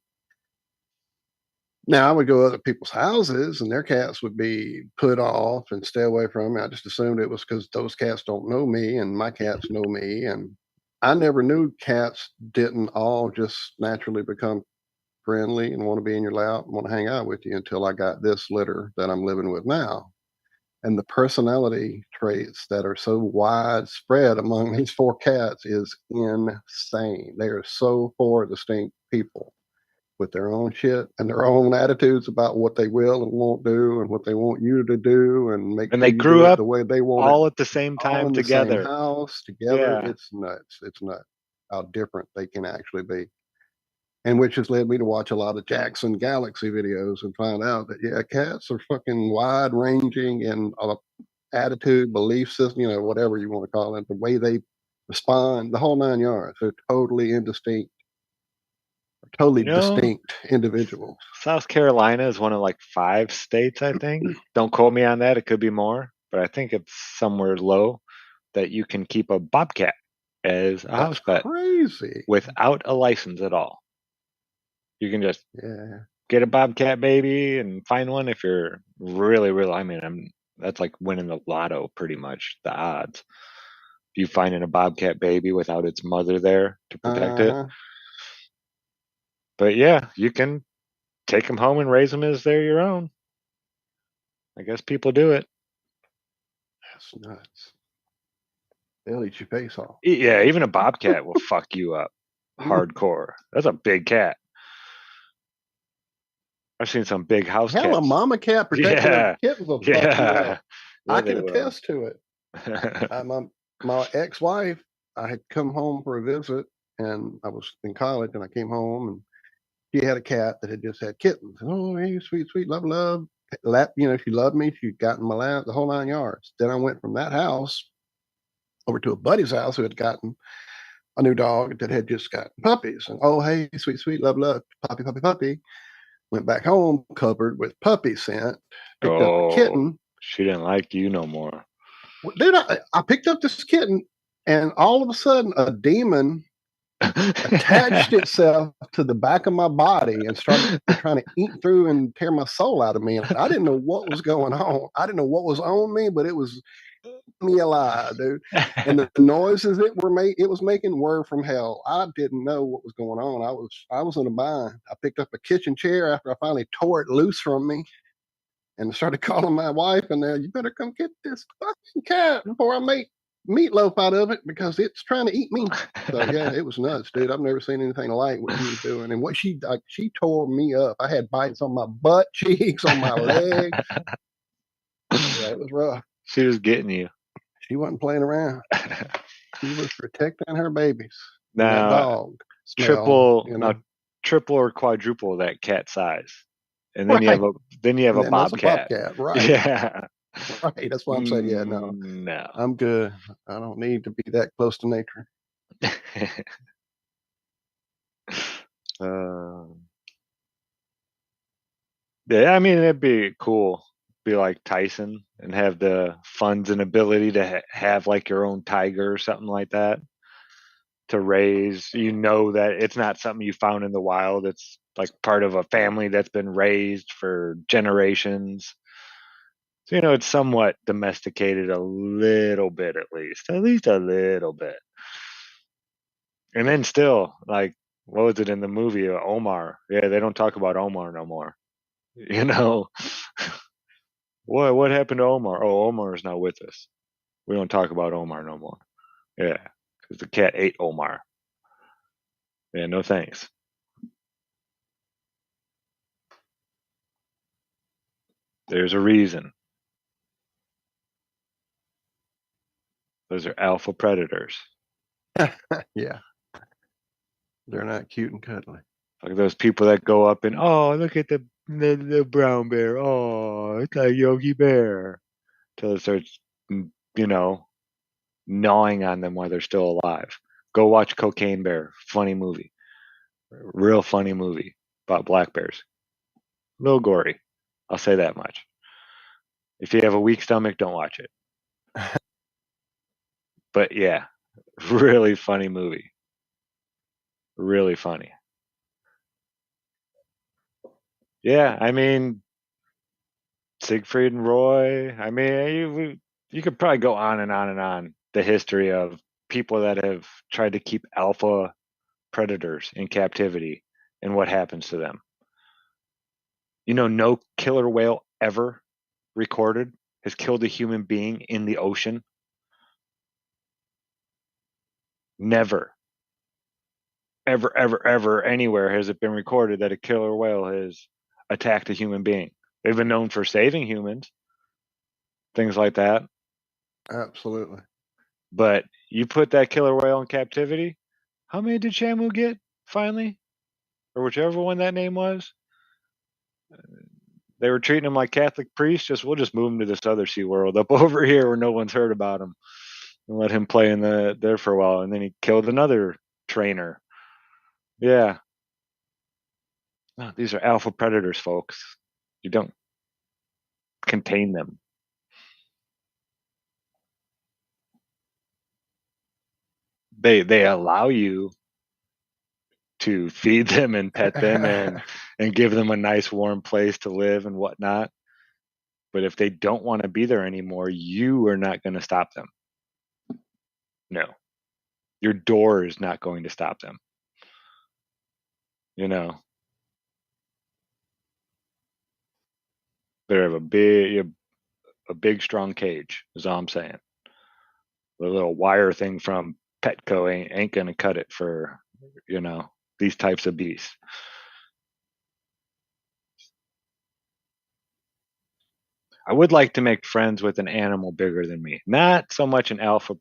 Now I would go to other people's houses, and their cats would be put off and stay away from me. I just assumed it was because those cats don't know me, and my cats know me. And I never knew cats didn't all just naturally become friendly and want to be in your lap and want to hang out with you until I got this litter that I'm living with now. And the personality traits that are so widespread among these four cats is insane. They are so four distinct people with their own shit and their own attitudes about what they will and won't do and what they want you to do and make And sure they you grew do it up the way they want all it. at the same All time in the together. same house together. Yeah. It's nuts. It's nuts how different they can actually be. And which has led me to watch a lot of Jackson Galaxy videos and find out that, yeah, cats are fucking wide ranging in attitude, belief system, whatever you want to call it, the way they respond, the whole 9 yards. They're totally distinct individuals. South Carolina is one of like 5 states, I think. Don't quote me on that. It could be more, but I think it's somewhere low that you can keep a bobcat as a house pet Crazy. without a license at all. You can just get a bobcat baby and find one if you're really, really. I mean, that's like winning the lotto, pretty much. The odds. You finding a bobcat baby without its mother there to protect it. But yeah, you can take them home and raise them as they're your own. I guess people do it. That's nuts. They'll eat your face off. Yeah, even a bobcat will fuck you up hardcore. That's a big cat. I've seen some big house cats. Hell, a mama cat protecting her kittens will fuck you up. Yeah, I can attest to it. My ex-wife, I had come home for a visit, and I was in college, and I came home, and she had a cat that had just had kittens. Oh, hey, sweet, sweet, love, she loved me. She got in my lap, the whole 9 yards. Then I went from that house over to a buddy's house who had gotten a new dog that had just gotten puppies. And oh, hey, sweet, sweet, love, love, puppy, puppy, puppy. Went back home covered with puppy scent, picked up a kitten. She didn't like you no more. Dude, I picked up this kitten, and all of a sudden, a demon attached itself to the back of my body and started trying to eat through and tear my soul out of me. And I didn't know what was going on. I didn't know what was on me, but it was me alive, dude. And the noises it was making were from hell. I didn't know what was going on. I was in a bind. I picked up a kitchen chair after I finally tore it loose from me and started calling my wife, and you better come get this fucking cat before I make meatloaf out of it because it's trying to eat me. So yeah, it was nuts, dude. I've never seen anything like what she was doing. And what she tore me up. I had bites on my butt cheeks, on my legs. Yeah, it was rough. She was getting you. She wasn't playing around. She was protecting her babies. Now, that dog triple, smell, now triple or quadruple that cat size, and then you have a bobcat. Right? Yeah, right. That's what I'm saying. Yeah, no, I'm good. I don't need to be that close to nature. Yeah, I mean it'd be cool. Be like Tyson and have the funds and ability to have like your own tiger or something like that to raise. That it's not something you found in the wild. It's like part of a family that's been raised for generations. So it's somewhat domesticated a little bit, at least a little bit. And then still, like, what was it in the movie Omar? Yeah, they don't talk about Omar no more. What happened to Omar? Oh, Omar is not with us. We don't talk about Omar no more. Yeah, because the cat ate Omar. Yeah, no thanks. There's a reason. Those are alpha predators. Yeah. They're not cute and cuddly. Like those people that go up and, oh, look at the brown bear. Oh, it's a Yogi Bear. Till it starts, gnawing on them while they're still alive. Go watch Cocaine Bear. Funny movie. Real funny movie about black bears. A little gory. I'll say that much. If you have a weak stomach, don't watch it. But yeah, really funny movie. Really funny. Yeah, I mean, Siegfried and Roy. I mean, you could probably go on and on and on the history of people that have tried to keep alpha predators in captivity and what happens to them. No killer whale ever recorded has killed a human being in the ocean. Never. Ever, ever, ever, anywhere has it been recorded that a killer whale has attacked a human being. They've been known for saving humans, things like that. Absolutely. But you put that killer whale in captivity, how many did Shamu get finally? Or whichever one that name was? They were treating him like Catholic priests. We'll just move him to this other Sea World up over here where no one's heard about him, and let him play in there for a while. And then he killed another trainer. Yeah. No, these are alpha predators, folks. You don't contain them. They allow you to feed them and pet them and give them a nice warm place to live and whatnot. But if they don't want to be there anymore, you are not going to stop them. No. Your door is not going to stop them. They have a big strong cage, is all I'm saying. The little wire thing from Petco ain't gonna cut it for, these types of beasts. I would like to make friends with an animal bigger than me. Not so much an alpha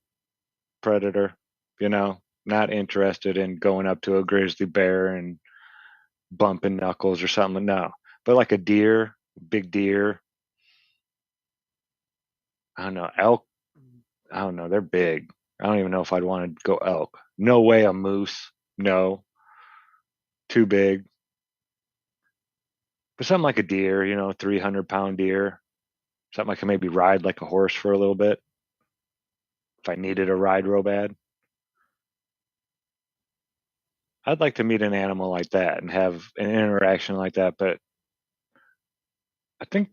predator, not interested in going up to a grizzly bear and bumping knuckles or something. No. But like a deer big deer. I don't know, elk. I don't know. They're big. I don't even know if I'd want to go elk. No way a moose. No, too big. But something like a deer, 300-pound deer. Something I can maybe ride like a horse for a little bit if I needed a ride real bad. I'd like to meet an animal like that and have an interaction like that, but I think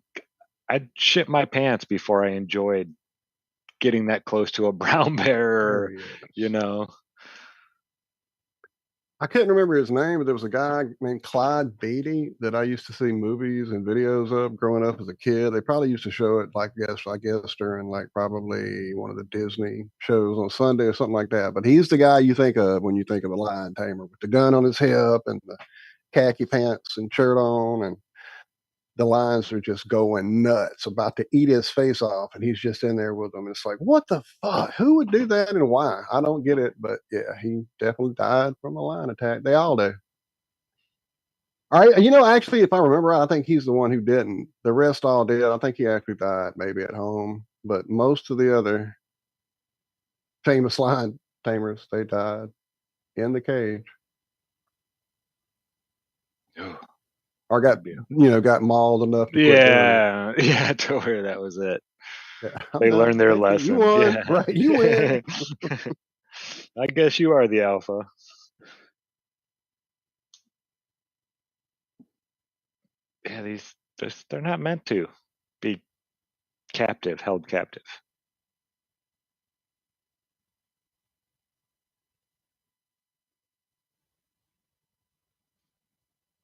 I'd shit my pants before I enjoyed getting that close to a brown bear or, I couldn't remember his name, but there was a guy named Clyde Beatty that I used to see movies and videos of growing up as a kid. They probably used to show it, I guess during like probably one of the Disney shows on Sunday or something like that. But he's the guy you think of when you think of a lion tamer with the gun on his hip and the khaki pants and shirt on, and the lions are just going nuts, about to eat his face off, and he's just in there with them. It's like, what the fuck? Who would do that and why? I don't get it, but yeah, he definitely died from a lion attack. They all do. All right, actually, if I remember right, I think he's the one who didn't. The rest all did. I think he actually died maybe at home, but most of the other famous lion tamers, they died in the cage. Or got mauled enough to yeah, to where that was it. Yeah, they learned their lesson. You won, yeah. right? You win. I guess you are the alpha. Yeah, they're not meant to be held captive.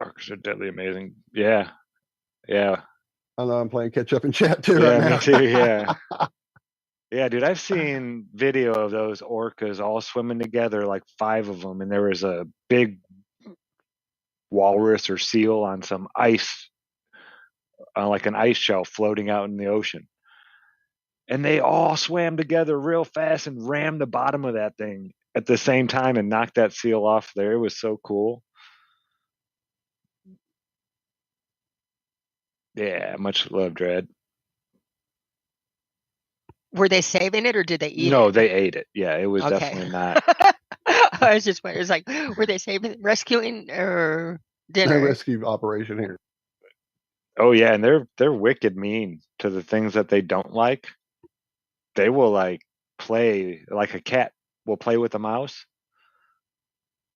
Orcas are deadly amazing. Yeah. I know I'm playing catch up in chat too yeah, right now. Me too. Yeah. Yeah, dude, I've seen video of those orcas all swimming together, like 5 of them, and there was a big walrus or seal on some ice, like an ice shelf floating out in the ocean. And they all swam together real fast and rammed the bottom of that thing at the same time and knocked that seal off there. It was so cool. Yeah, much love, Dread. Were they saving it or did they eat it? No, they ate it. Yeah, it was definitely not. I was just wondering. It's like, were they rescuing or dinner? No rescue operation here. Oh yeah, and they're wicked mean to the things that they don't like. They will like play like a cat will play with a mouse.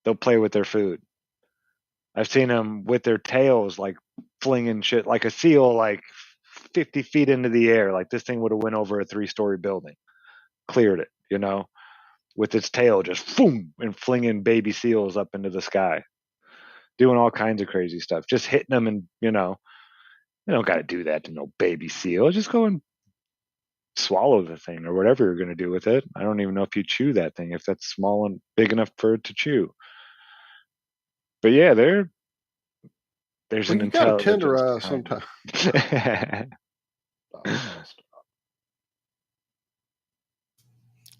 They'll play with their food. I've seen them with their tails like flinging shit like a seal, like 50 feet into the air. Like this thing would have went over a 3-story building, cleared it, with its tail just boom and flinging baby seals up into the sky, doing all kinds of crazy stuff, just hitting them. And they don't got to do that to no baby seal. Just go and swallow the thing or whatever you're going to do with it. I don't even know if you chew that thing, if that's small and big enough for it to chew. But yeah, there's an intelligence. You gotta tenderize sometimes.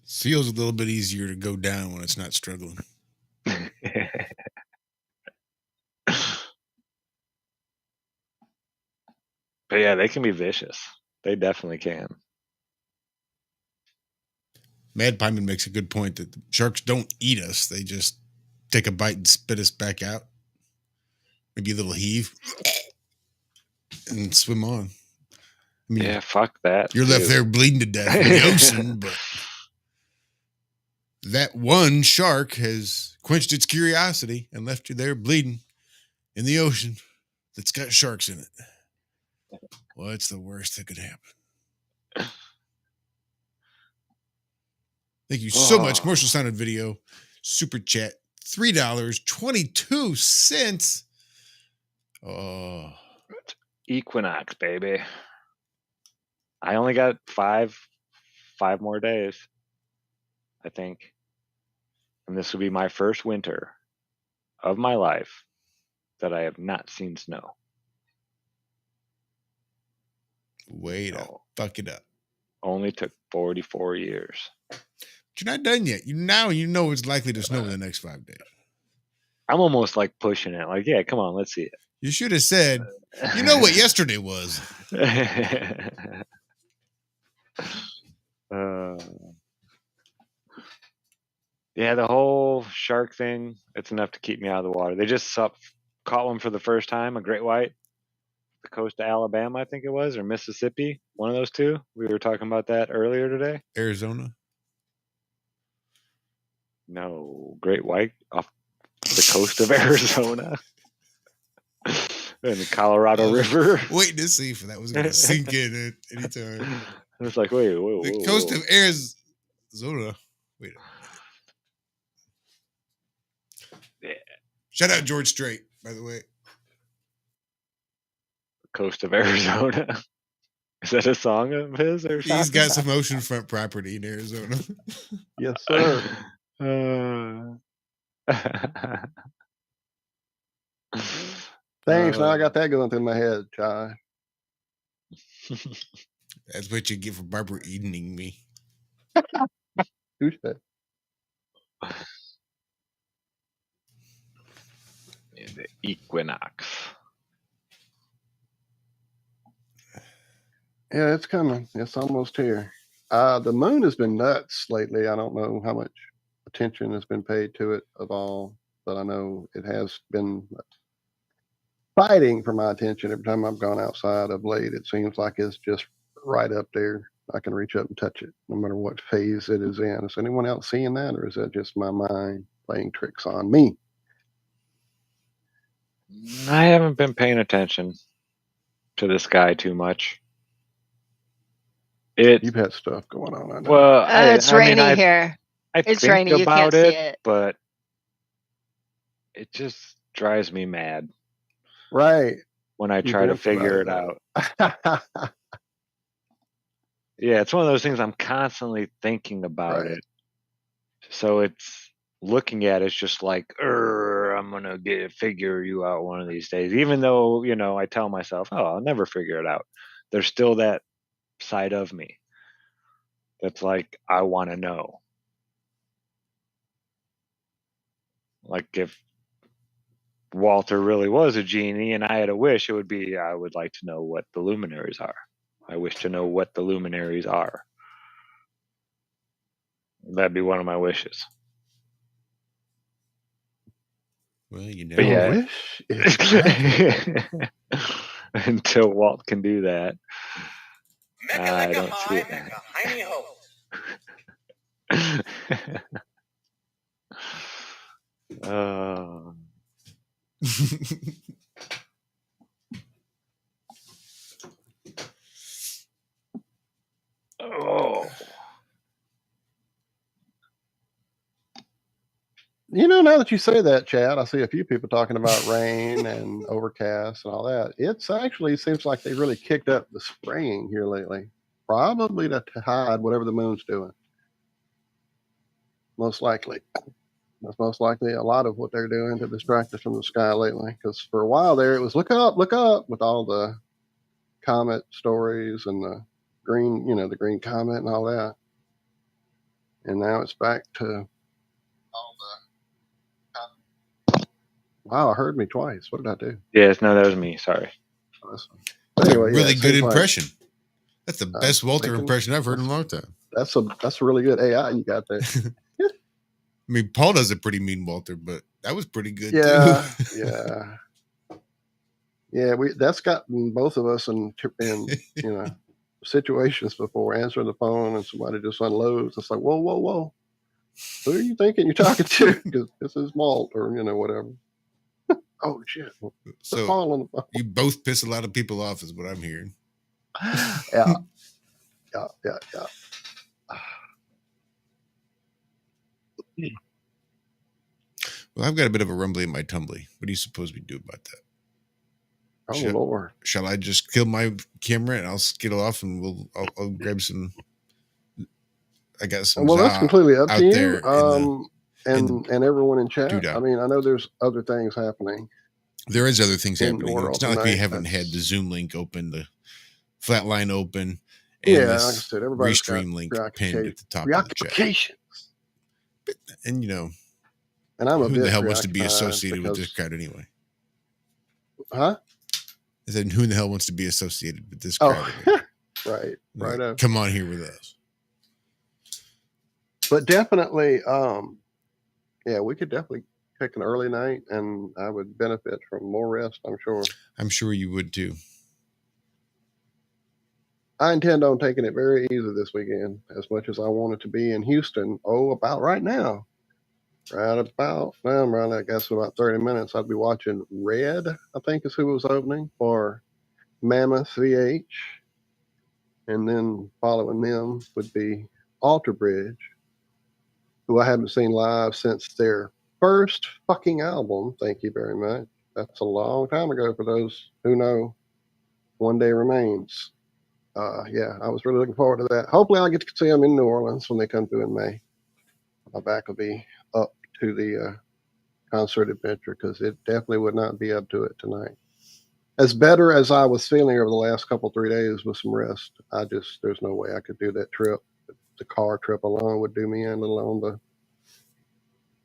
Seal's a little bit easier to go down when it's not struggling. But yeah, they can be vicious. They definitely can. Mad Pieman makes a good point that sharks don't eat us. They just take a bite and spit us back out. Maybe a little heave and swim on. I mean, yeah, fuck that. You're left there bleeding to death in the ocean, but that one shark has quenched its curiosity and left you there bleeding in the ocean that's got sharks in it. Well, it's the worst that could happen. Thank you so much. Commercial sounded video. Super chat. $3.22. Oh. Equinox, baby. I only got five more days, I think. And this will be my first winter of my life that I have not seen snow. Way to fuck it up. Only took 44 years. But you're not done yet. You know it's likely to snow in the next 5 days. I'm almost like pushing it. Like, yeah, come on, let's see it. You should have said, you know what yesterday was. Yeah, the whole shark thing, it's enough to keep me out of the water. They just caught one for the first time, a great white, the coast of Alabama, I think it was, or Mississippi, one of those two. We were talking about that earlier today. Arizona? No, great white off the coast of Arizona. In the Colorado River. Waiting to see if that was going to sink in at any time. It's like, wait, the coast of Arizona. Wait. Yeah. Shout out George Strait, by the way. Coast of Arizona. Is that a song of his? Or He's got some oceanfront property in Arizona. Yes, sir. Thanks. Now I got that going through my head, Chai. That's what you get for Barbara Edening me. Who said? The equinox. Yeah, it's coming. It's almost here. The moon has been nuts lately. I don't know how much attention has been paid to it of all, but I know it has been fighting for my attention every time I've gone outside of late. It seems like it's just right up there. I can reach up and touch it no matter what phase it is in. Is anyone else seeing that, or is that just my mind playing tricks on me? I haven't been paying attention to the sky too much. You've had stuff going on. I know. Well, it's rainy here. It's rainy. You can't see it, but it just drives me mad. Right. When I try to figure it out. Yeah, it's one of those things I'm constantly thinking about it. So it's looking at it's just like, I'm gonna figure you out one of these days. Even though, I tell myself, I'll never figure it out. There's still that side of me that's like, I want to know. Like if Walter really was a genie and I had a wish, it would be I would like to know what the luminaries are. I wish to know what the luminaries are. That'd be one of my wishes. Well, wish until Walt can do that. I don't see it. Now that you say that, Chad, I see a few people talking about rain and overcast and all that. It's actually seems like they really kicked up the spraying here lately. Probably to hide whatever the moon's doing. Most likely. That's most likely a lot of what they're doing to distract us from the sky lately. Because for a while there, it was look up with all the comet stories and the green, the green comet and all that. And now it's back to all the. Wow, I heard me twice. What did I do? Yes, no, that was me. Sorry. Anyway, really good impression. That's the best Walter impression I've heard in a long time. That's a really good AI you got there. I mean, Paul does a pretty mean Walter, but that was pretty good too. Yeah. That's gotten both of us in situations before, answering the phone and somebody just unloads. It's like, whoa. Who are you thinking you're talking to? Because this is Walt or whatever. Oh shit! So you both piss a lot of people off, is what I'm hearing. Yeah. Well, I've got a bit of a rumbly in my tumbly. What do you suppose we do about that? Oh Lord! Shall I just kill my camera and I'll skittle off and I'll grab some. I got some. Well, that's completely up to you. And everyone in chat. I mean, I know there's other things happening. There is other things happening. It's not like we haven't had the Zoom link open, the Flatline open, and this like I said, Restream link pinned at the top of the chat. And and I'm who the hell wants to be associated with this crowd anyway? Huh? I said, who in the hell wants to be associated with this Oh, crowd? right. Like, Right. come on here with us. But definitely, yeah, we could definitely pick an early night, and I would benefit from more rest, I'm sure. I'm sure you would too. I intend on taking it very easy this weekend, as much as I want it to be in Houston. Oh, about right now. Right about now, around, I guess, in about 30 minutes, I'd be watching Red, I think is who was opening for Mammoth VH. And then following them would be Alter Bridge, who I haven't seen live since their first fucking album. Thank you very much. That's a long time ago for those who know. One Day Remains. Yeah, I was really looking forward to that. Hopefully I'll get to see them in New Orleans when they come through in May. My back will be up to the concert adventure, because it definitely would not be up to it tonight. As better as I was feeling over the last couple, 3 days with some rest, there's no way I could do that trip. The car trip alone would do me in, let alone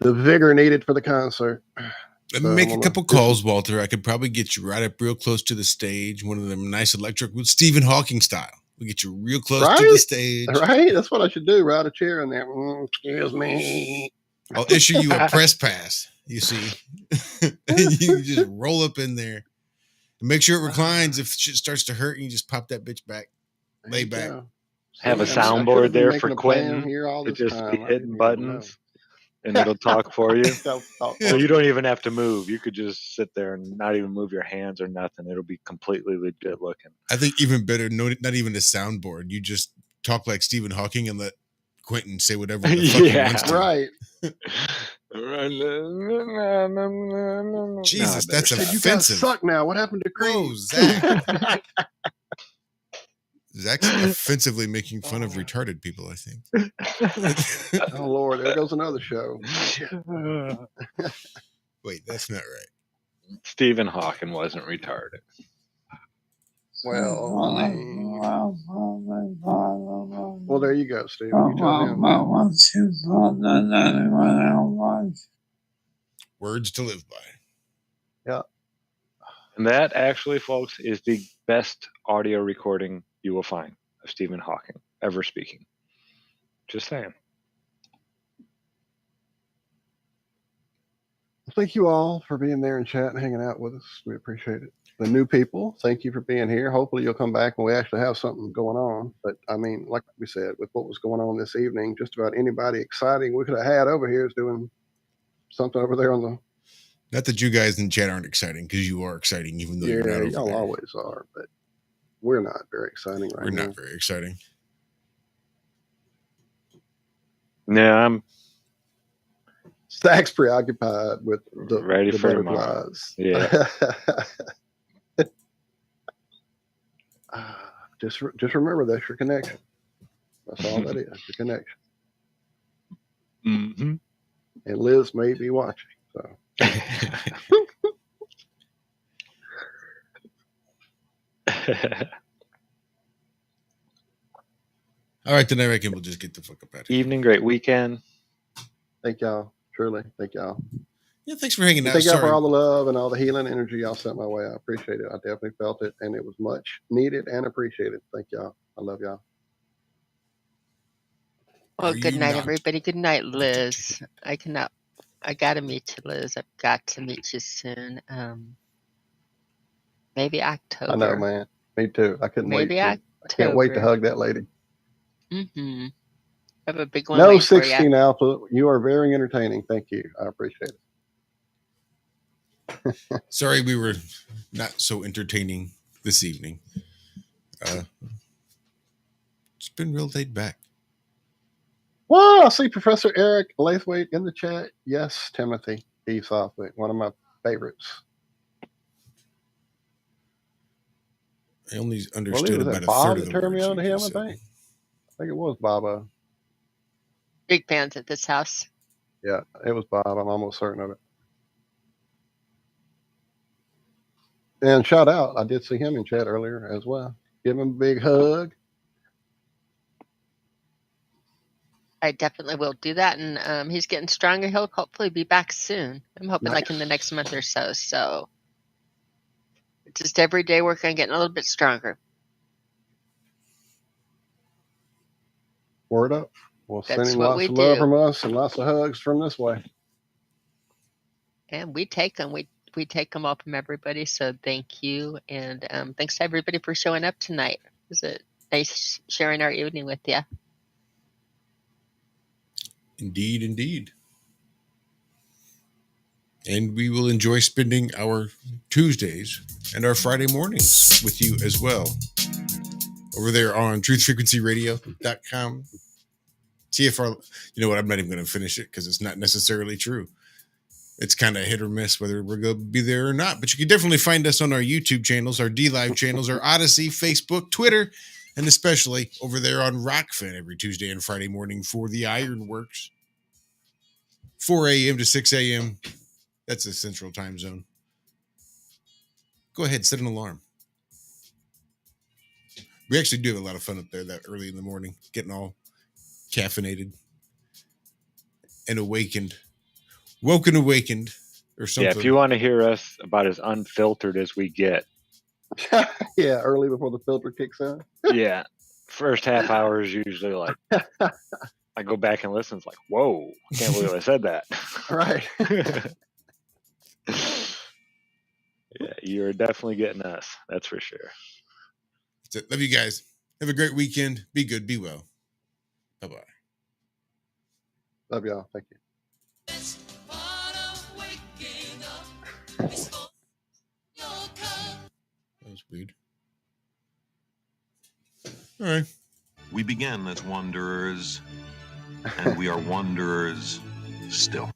the vigor needed for the concert. Let me make a couple calls, Walter. I could probably get you right up real close to the stage, one of them nice electric with Stephen Hawking style. We get you real close to the stage. Right? That's what I should do. Ride a chair in there. Excuse me. I'll issue you a press pass, you see. You just roll up in there. And make sure it reclines. If shit starts to hurt, you just pop that bitch back. Lay back. Have a soundboard there for Quentin to just be hitting buttons. And it'll talk for you. So you don't even have to move. You could just sit there and not even move your hands or nothing. It'll be completely legit looking. I think even better, not even a soundboard. You just talk like Stephen Hawking and let Quentin say whatever the fuck he wants to. Right. Jesus, that's offensive. You guys suck now. What happened to Creed? Whoa, Zack. Zack's offensively making fun of retarded people, I think. Oh, Lord, there goes another show. Wait, that's not right. Stephen Hawking wasn't retarded. Well, there you go, Steve. You tell him. Words to live by. Yeah. And that actually, folks, is the best audio recording you will find of Stephen Hawking ever speaking. Just saying. Thank you all for being there and chat and hanging out with us. We appreciate it. The new people, thank you for being here. Hopefully you'll come back and we actually have something going on. But I mean, like we said, with what was going on this evening, just about anybody exciting we could have had over here is doing something over there on the... Not that you guys in chat aren't exciting, because you are exciting, even though you're not over y'all there. Always are, but we're not very exciting right now. We're not very exciting. Yeah, Zack's preoccupied with the ready the for butterflies. Yeah. Just remember that's your connection. That's all that is, your connection. Mm-hmm. And Liz may be watching. So. All right, then I reckon we'll just get the fuck up out of here. Evening, great weekend. Thank y'all. Truly. Thank y'all. Yeah, thanks for hanging out. Thank y'all for all the love and all the healing energy y'all sent my way. I appreciate it. I definitely felt it, and it was much needed and appreciated. Thank y'all. I love y'all. Well, good night, everybody. Good night, Liz. I got to meet you, Liz. I've got to meet you soon. Maybe October. I know, man. Me too. I couldn't wait. October. I can't wait to hug that lady. Mm-hmm. I have a big one. No 16 Alpha. You are very entertaining. Thank you. I appreciate it. Sorry we were not so entertaining this evening. It's been real laid back. Well, I see Professor Eric Lathwaite in the chat. Yes, Timothy E. Southwick, one of my favorites. I only understood about a third of the turned me words on to him, I think it was Baba. Big fans at this house. Yeah, it was Bob. I'm almost certain of it. And shout out, I did see him in chat earlier as well. Give him a big hug. I definitely will do that, and he's getting stronger. He'll hopefully be back soon. I'm hoping like in the next month or so. So just every day working on getting a little bit stronger. Word up. Well, That's sending what lots we of love do. from us and lots of hugs from this way. And we take them. We take them all from everybody. So thank you. And thanks to everybody for showing up tonight. It was a nice sharing our evening with you. Indeed, indeed. And we will enjoy spending our Tuesdays and our Friday mornings with you as well. Over there on truthfrequencyradio.com. TFR, you know what? I'm not even going to finish it because it's not necessarily true. It's kind of hit or miss whether we're going to be there or not. But you can definitely find us on our YouTube channels, our DLive channels, our Odyssey, Facebook, Twitter, and especially over there on Rockfin every Tuesday and Friday morning for the Ironworks. 4 a.m. to 6 a.m. That's the central time zone. Go ahead, set an alarm. We actually do have a lot of fun up there that early in the morning, getting all caffeinated and awakened. Woken awakened or something. Yeah, if you want to hear us about as unfiltered as we get. Yeah, early before the filter kicks in. Yeah. First half hour is usually like, I go back and listen. It's like, whoa, I can't believe I said that. Right. Yeah, you're definitely getting us. That's for sure. That's it. Love you guys. Have a great weekend. Be good. Be well. Bye-bye. Love y'all. Thank you. That was weird. All right. We began as wanderers, and we are wanderers still.